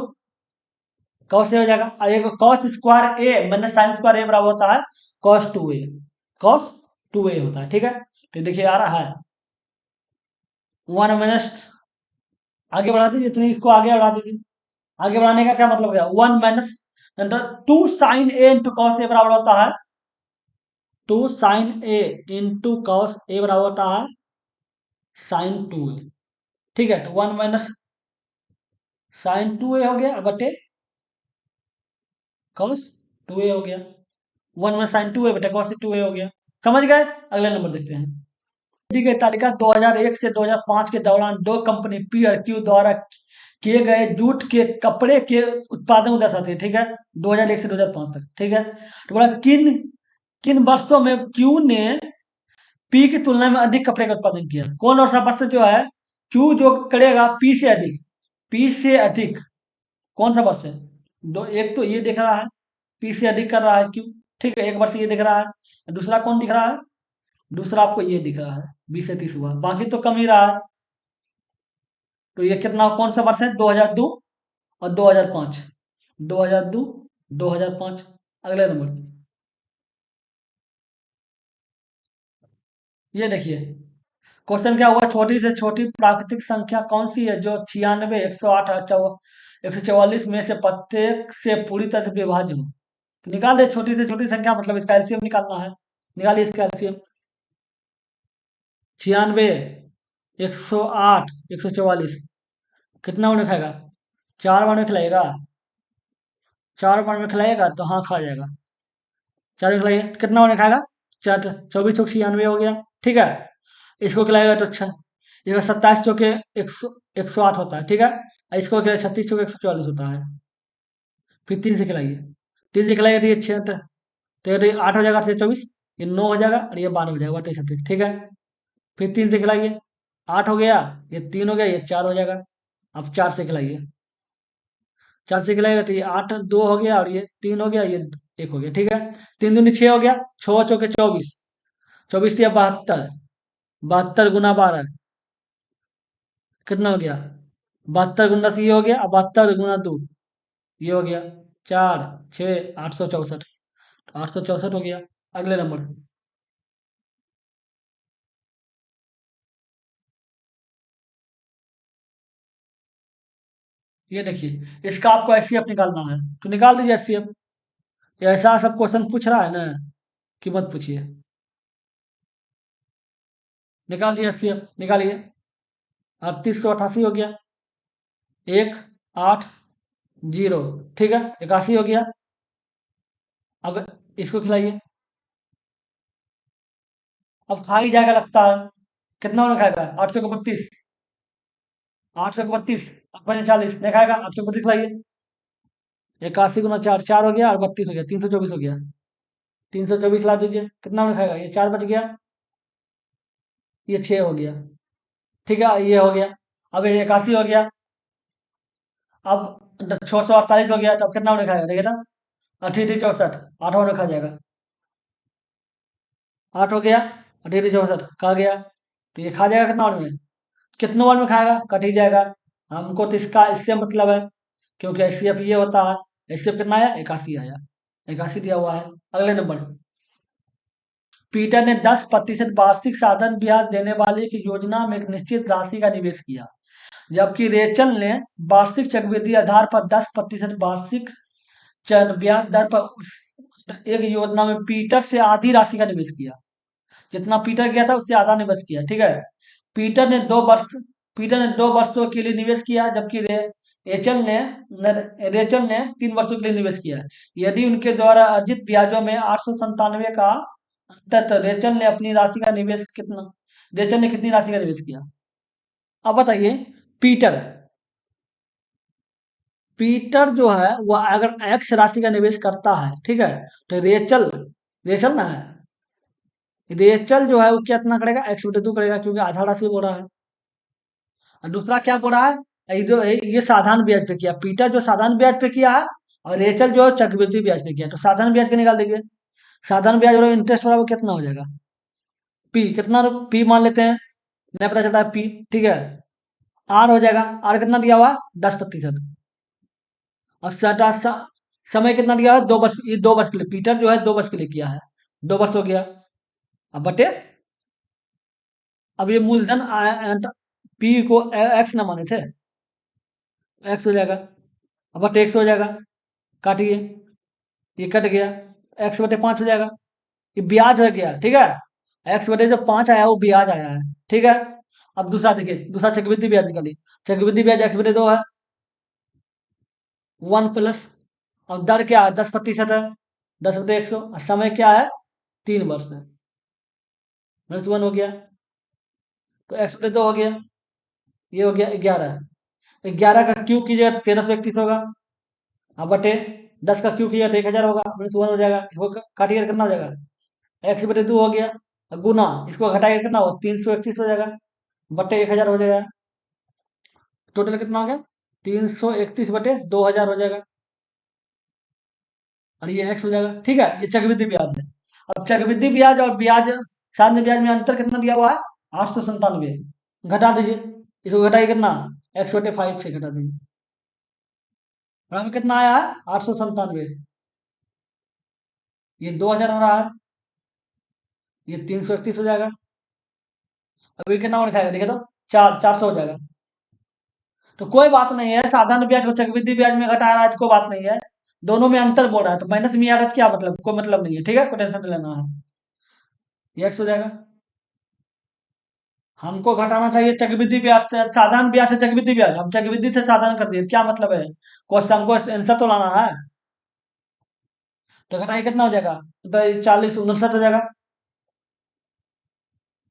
cos A हो जाएगा, और एक कॉस स्क्वायर ए माइनस साइन स्क्वायर ए बराबर होता है कॉस 2 ए, कॉस 2 ए होता है। ठीक है, तो देखिए आ रहा है 1 माइनस, आगे बढ़ा दीजिए, इतनी इसको आगे बढ़ा दीजिए। आगे बढ़ाने का क्या मतलब है? 1 minus 2 sign A into cos A बराबर होता है 2 sign A into cos A बराबर होता है साइन 2 ए। ठीक है, तो 1 माइनस साइन 2 ए हो गया बटे कॉस 2 ए हो गया, 1 माइनस साइन 2 ए बटे कॉस 2 ए हो गया। समझ गए? अगले नंबर देखते हैं। दी गई तालिका 2001 से 2005 के दौरान दो कंपनी पी और क्यू द्वारा किए गए जूट के कपड़े के उत्पादन को दर्शाती है। ठीक है, 2001 से 2005 तक। ठीक है, तो बोला किन किन वर्षों में क्यू ने पी की तुलना में अधिक कपड़े का उत्पादन किया? कौन और सा वर्ष जो है क्यू जो करेगा पी से अधिक, पी से अधिक, कौन सा वर्ष है? दो, एक तो ये दिख रहा है पी से अधिक कर रहा है क्यू, ठीक है, एक वर्ष ये दिख रहा है, दूसरा कौन दिख रहा है? दूसरा आपको ये दिख रहा है 20 से 30 हुआ, बाकी तो कम ही रहा है। तो ये कितना, कौन सा वर्ष है? 2002 और 2005, 2002 2005। अगले नंबर, ये देखिए क्वेश्चन क्या हुआ, छोटी से छोटी प्राकृतिक संख्या कौन सी है जो 96 108 और 144 में से प्रत्येक से पूरी तरह से विभाज्य हो? तो निकाल दे छोटी से छोटी संख्या, मतलब इसका एलसीएम निकालना है, निकालिए इसका एलसीएम। 96 108 144 कितना बार में खाएगा? 4 बार में खिलाएगा, 4 बार में खिलाएगा तो हाँ खा जाएगा, 4 खिलाइए, कितना बार में खाएगा? 24 चौक 96 हो गया। ठीक है, इसको खिलाएगा तो अच्छा, इसका 27 चौके 108 होता है। ठीक है, और इसको खिलाए 36 चौके 144 होता है। फिर 3 से खिलाइए, 3 से खिलाइए तो ये 6, तो ये 8 हो जाएगा, 8 से 24, ये 9 हो जाएगा, और ये 12 हो जाएगा, 23 36। ठीक है, फिर 3 से खिलाइए, 8 हो गया, ये 3 हो गया, ये 4 हो जाएगा। अब 4 से खिलाइए, 4 से खिलाइएगा तो ये 8 2 हो गया, और ये 3 हो गया, ये 1 हो गया। ठीक है, 3 दूनी 6 हो गया, 6 चौके 24, 24 या 72, 72 × 12 कितना हो गया? 72 × 10 ये हो गया, अब 72 × 2 ये हो गया। 4 6 864, 864 हो गया। अगले नंबर। ये देखिए, इसका आपको एचसीएफ निकालना है तो निकाल दीजिए एचसीएफ। ऐसा सब क्वेश्चन पूछ रहा है ना कि मत पूछिए। निकाल दिया एचसीएफ, निकालिए। 3888 हो गया। 1 8 0, ठीक है, 81 हो गया। अब इसको खिलाइए। अब खा ही जाएगा लगता है। कितना उन्हें खाएगा? 832। 832 अपने 40 नहीं खाएगा। 832 खिलाइए। 81 × 4 4 हो गया और 32 हो गया, 324 हो गया। 324 खिला दीजिए। कितना उन्हें खाएगा? ये 4 बच गया, ये 6 हो गया। ठीक है, ये हो गया। अब ये 81 हो गया। अब 648 हो गया, तब कितना उन्हें खाएगा देखिए ना। 88 64, 8 उन्हें खा जाएगा। 8 हो गया, 88 64 खा गया। तो ये खा जाएगा कितना बार में? कितनों बार में खाएगा? कट ही जाएगा। हमको तो इसका इससे मतलब है, क्योंकि एचसीएफ ये होता है। एचसीएफ कितना आया? 81 आया। 81 दिया हुआ है। अगले नंबर। पीटर ने 10% वार्षिक साधन ब्याज देने वाली एक योजना में एक निश्चित राशि का निवेश किया, जबकि रेचल ने वार्षिक चक्रवृद्धि आधार पर 10% वार्षिक ब्याज दर पर उस एक योजना में पीटर से आधी राशि का निवेश किया। जितना पीटर किया था उससे आधा निवेश किया, ठीक है। पीटर ने 2 वर्ष पीटर ने 2 वर्षों के लिए निवेश किया, जबकि रेचल ने रेचल ने 3 वर्षों के लिए निवेश किया। यदि उनके द्वारा अर्जित ब्याजों में 897 का अंतर, तो रेचल ने कितनी राशि का निवेश किया? अब बताइए। पीटर पीटर जो है वह अगर एक्स राशि का निवेश करता है, ठीक है, तो रेचल रेचल ना है, रेचल जो है वो कितना करेगा? x/2 करेगा, क्योंकि आधा राशि बोल रहा है। और दूसरा क्या बोल रहा है? ये साधारण ब्याज पे किया, पीटर जो साधारण ब्याज पे किया है, और रेचल जो है चक्रवृद्धि ब्याज पे किया। तो साधारण ब्याज का निकाल देंगे। साधारण ब्याज और इंटरेस्ट वाला वो कितना हो जाएगा? पी कितना? पी मान लेते हैं, नहीं पता चलता है पी, ठीक है। आर हो जाएगा। आर कितना दिया हुआ है? 10%। और समय कितना दिया है? 2 वर्ष। ये 2 वर्ष के लिए, पीटर जो है 2 वर्ष के लिए किया है। 2 वर्ष हो गया। अब बटे, अब ये मूलधन पी को एक्स ना माने थे, एक्स हो जाएगा। अब बटे एक्स हो जाएगा। काटिए, ये कट गया। x/5 हो जाएगा। ये ब्याज हो गया, ठीक है। x/5 जो 5 आया वो ब्याज आया है, ठीक है। अब दूसरा देखिए, दूसरा चक्रवृद्धि ब्याज निकालिए। चक्रवृद्धि ब्याज x/2 है, 1 प्लस। अब दर क्या है? 10% है। 10/100। और समय क्या है? 3 वर्ष है। -1 हो गया। तो x/2 हो गया, ये हो गया 11। 11 का क्यूब कीजिएगा 1331 होगा। अब बटे 10 का क्यूब कीजिएगा तो 1000 होगा। -1 हो जाएगा। इसको काटिए कितना हो जाएगा? x/2 हो गया। गुना, इसको घटाइए कितना हो? 331 हो जाएगा। बटे 1000 हो जाएगा। टोटल कितना हो गया? 331/2000 हो जाएगा। और ये एक्स हो जाएगा, ठीक है। ये चक्रवृद्धि ब्याज है। अब चक्रवृद्धि ब्याज और ब्याज साधारण ब्याज में अंतर कितना दिया हुआ है? 897। घटा दीजिए। इसको घटाइए कितना? x/5 से घटा दीजिए। और हमें कितना आया है? 897। ये 2000 हो रहा है, ये 331 हो जाएगा। अभी कितना और खाएगा देखिए तो, 400 हो जाएगा। तो कोई बात नहीं है, साधारण ब्याज को चक्रवृद्धि ब्याज में घटा रहा है तो कोई बात नहीं है। दोनों में अंतर बोल रहा है तो माइनस में आ रहा है तो क्या मतलब? कोई मतलब नहीं है, ठीक है, कोई टेंशन नहीं लेना है। ये एक्स हो जाएगा। हमको घटाना चाहिए चक्रवृद्धि ब्याज से, साधारण ब्याज से चक्रवृद्धि ब्याज, हम चक्रवृद्धि से साधारण कर दिए, क्या मतलब है? क्वेश्चन हमको आंसर तो लाना है। तो घटाइए कितना हो जाएगा? तो 40 59 हो जाएगा।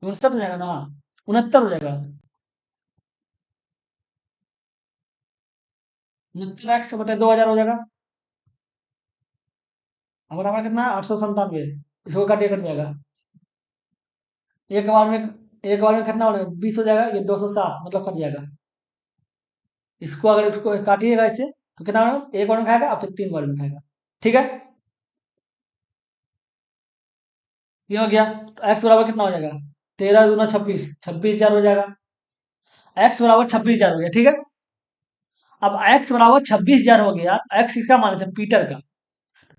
59 हो जाएगा ना, 69 हो जाएगा। 69x/2000 हो जाएगा। हमारा हमारा कितना है? 897। इसको काटिए, कट जाएगा। एक बार में एक बार में कितना हो जाएगा? 20 हो जाएगा। ये 207 मतलब कट जाएगा। इसको अगर इसको काटिएगा इससे तो कितना होगा? एक बार में खाएगा और फिर 3 बार में खाएगा, ठीक है। ये हो गया। तो एक्स बराबर कितना हो जाएगा? 13 दूना 26, 26,000 हो जाएगा। एक्स बराबर 26,000 हो गया, ठीक है। अब एक्स बराबर 26,000 हो गया। एक्स किसका मान थे? पीटर का।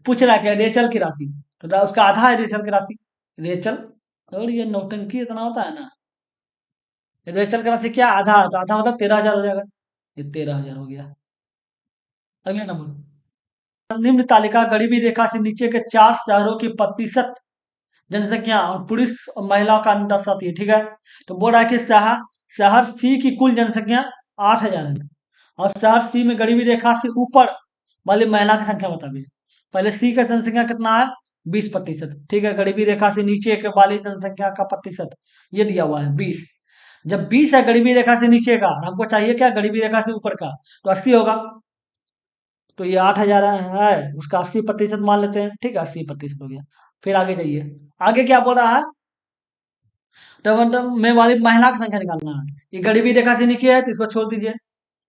पूछ रहा है क्या? रेचल की राशि। तो उसका आधा है रेचल की राशि। रेचल, और ये नौटंकी इतना होता है ना। रेचल की राशि क्या? आधा, तो आधा मतलब 13,000 हो जाएगा। ये 13,000 हो गया। अगले नंबर, निम्न तालिका गरीबी रेखा से नीचे के 4 शहरों की प्रतिशत जनसंख्या और पुरुष और महिलाओं का अंतर दर्शाती है, ठीक है। तो बोल रहा है कि शहर शहर सी की कुल जनसंख्या 8,000 है, और शहर सी में गरीबी रेखा से ऊपर वाली महिला की संख्या बताइए। पहले सी का जनसंख्या कितना है? 20%, ठीक है। गरीबी रेखा से नीचे के वाली जनसंख्या का प्रतिशत ये दिया हुआ है 20। जब 20 है गरीबी रेखा से नीचे का, हमको चाहिए क्या? गरीबी रेखा से ऊपर का, तो 80 होगा। तो ये 8,000 है, उसका 80% मान लेते हैं, ठीक है। 80% हो गया। फिर आगे जाइए। आगे क्या बोल रहा है? तो मतलब में वाली महिला की संख्या निकालना है। ये गरीबी रेखा से नीचे है तो इसको छोड़ दीजिए।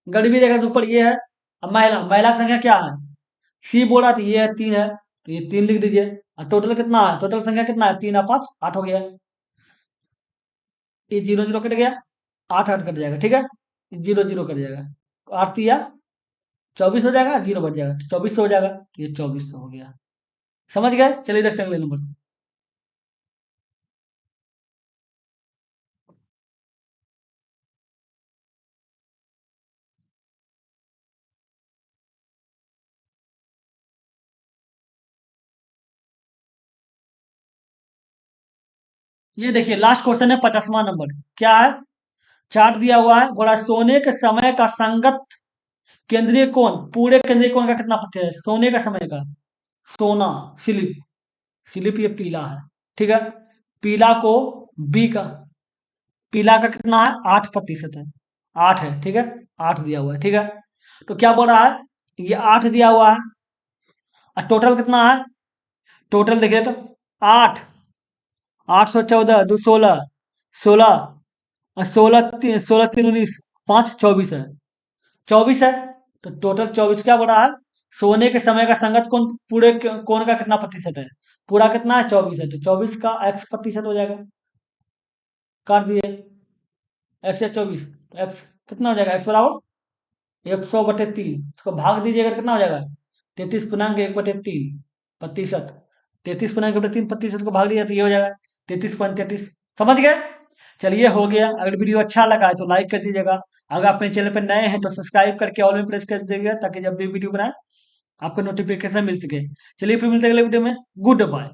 गरीबी रेखा से ऊपर ये है। अब महिला महिला की संख्या क्या है? सी बोल रहा था ये है 3 है, तो ये 3 लिख दीजिए। और टोटल कितना है? टोटल संख्या कितना है? 3 और 5 8 हो गया। ये 0 0 कट गया, 8 8 कट जाएगा, ठीक है। 0 0 कट जाएगा, 8 या 24 हो जाएगा, 0 बच जाएगा, तो 24 हो जाएगा। ये 24 हो गया। समझ गए? चलिए देखते हैं अगले नंबर। ये देखिए लास्ट क्वेश्चन है, 50वां नंबर। क्या है? चार्ट दिया हुआ है, बोला सोने के समय का संगत केंद्रीय कोण, पूरे केंद्रीय कोण का कितना प्रतिशत है? सोने का समय का, सोना, स्लिप, स्लिप ये पीला है, ठीक है। पीला को बी का, पीला का कितना है? 8% है। 8 है, ठीक है। 8 दिया हुआ है, ठीक है। तो क्या बोल रहा है? ये 8 दिया हुआ है, और टोटल कितना है? टोटल देखिए तो 8, 814 दो 16, 16 और 16 16 3 19, 5 24 है। 24 है, तो टोटल 24 क्या बोल रहा है? सोने के समय का संगत कोण पूरे कोण का कितना प्रतिशत है? पूरा कितना है? 24 है, तो 24 का x प्रतिशत हो जाएगा। काट दिए, x या 24, तो x कितना हो जाएगा? x बराबर 100/3, इसको भाग दीजिएगा, कितना हो जाएगा? 33.1/3 प्रतिशत। 33.1/3 प्रतिशत को भाग दिया तो ये हो जाएगा 33.33। समझ गए? चलिए हो गया। अगर वीडियो अच्छा लगा है तो लाइक कर दीजिएगा। अगर आप मेरे चैनल पर नए हैं तो सब्सक्राइब करके ऑल में प्रेस कर दीजिएगा, ताकि जब भी वीडियो बनाए आपको नोटिफिकेशन मिल सके। चलिए फिर मिलते हैं अगले वीडियो में। Good bye.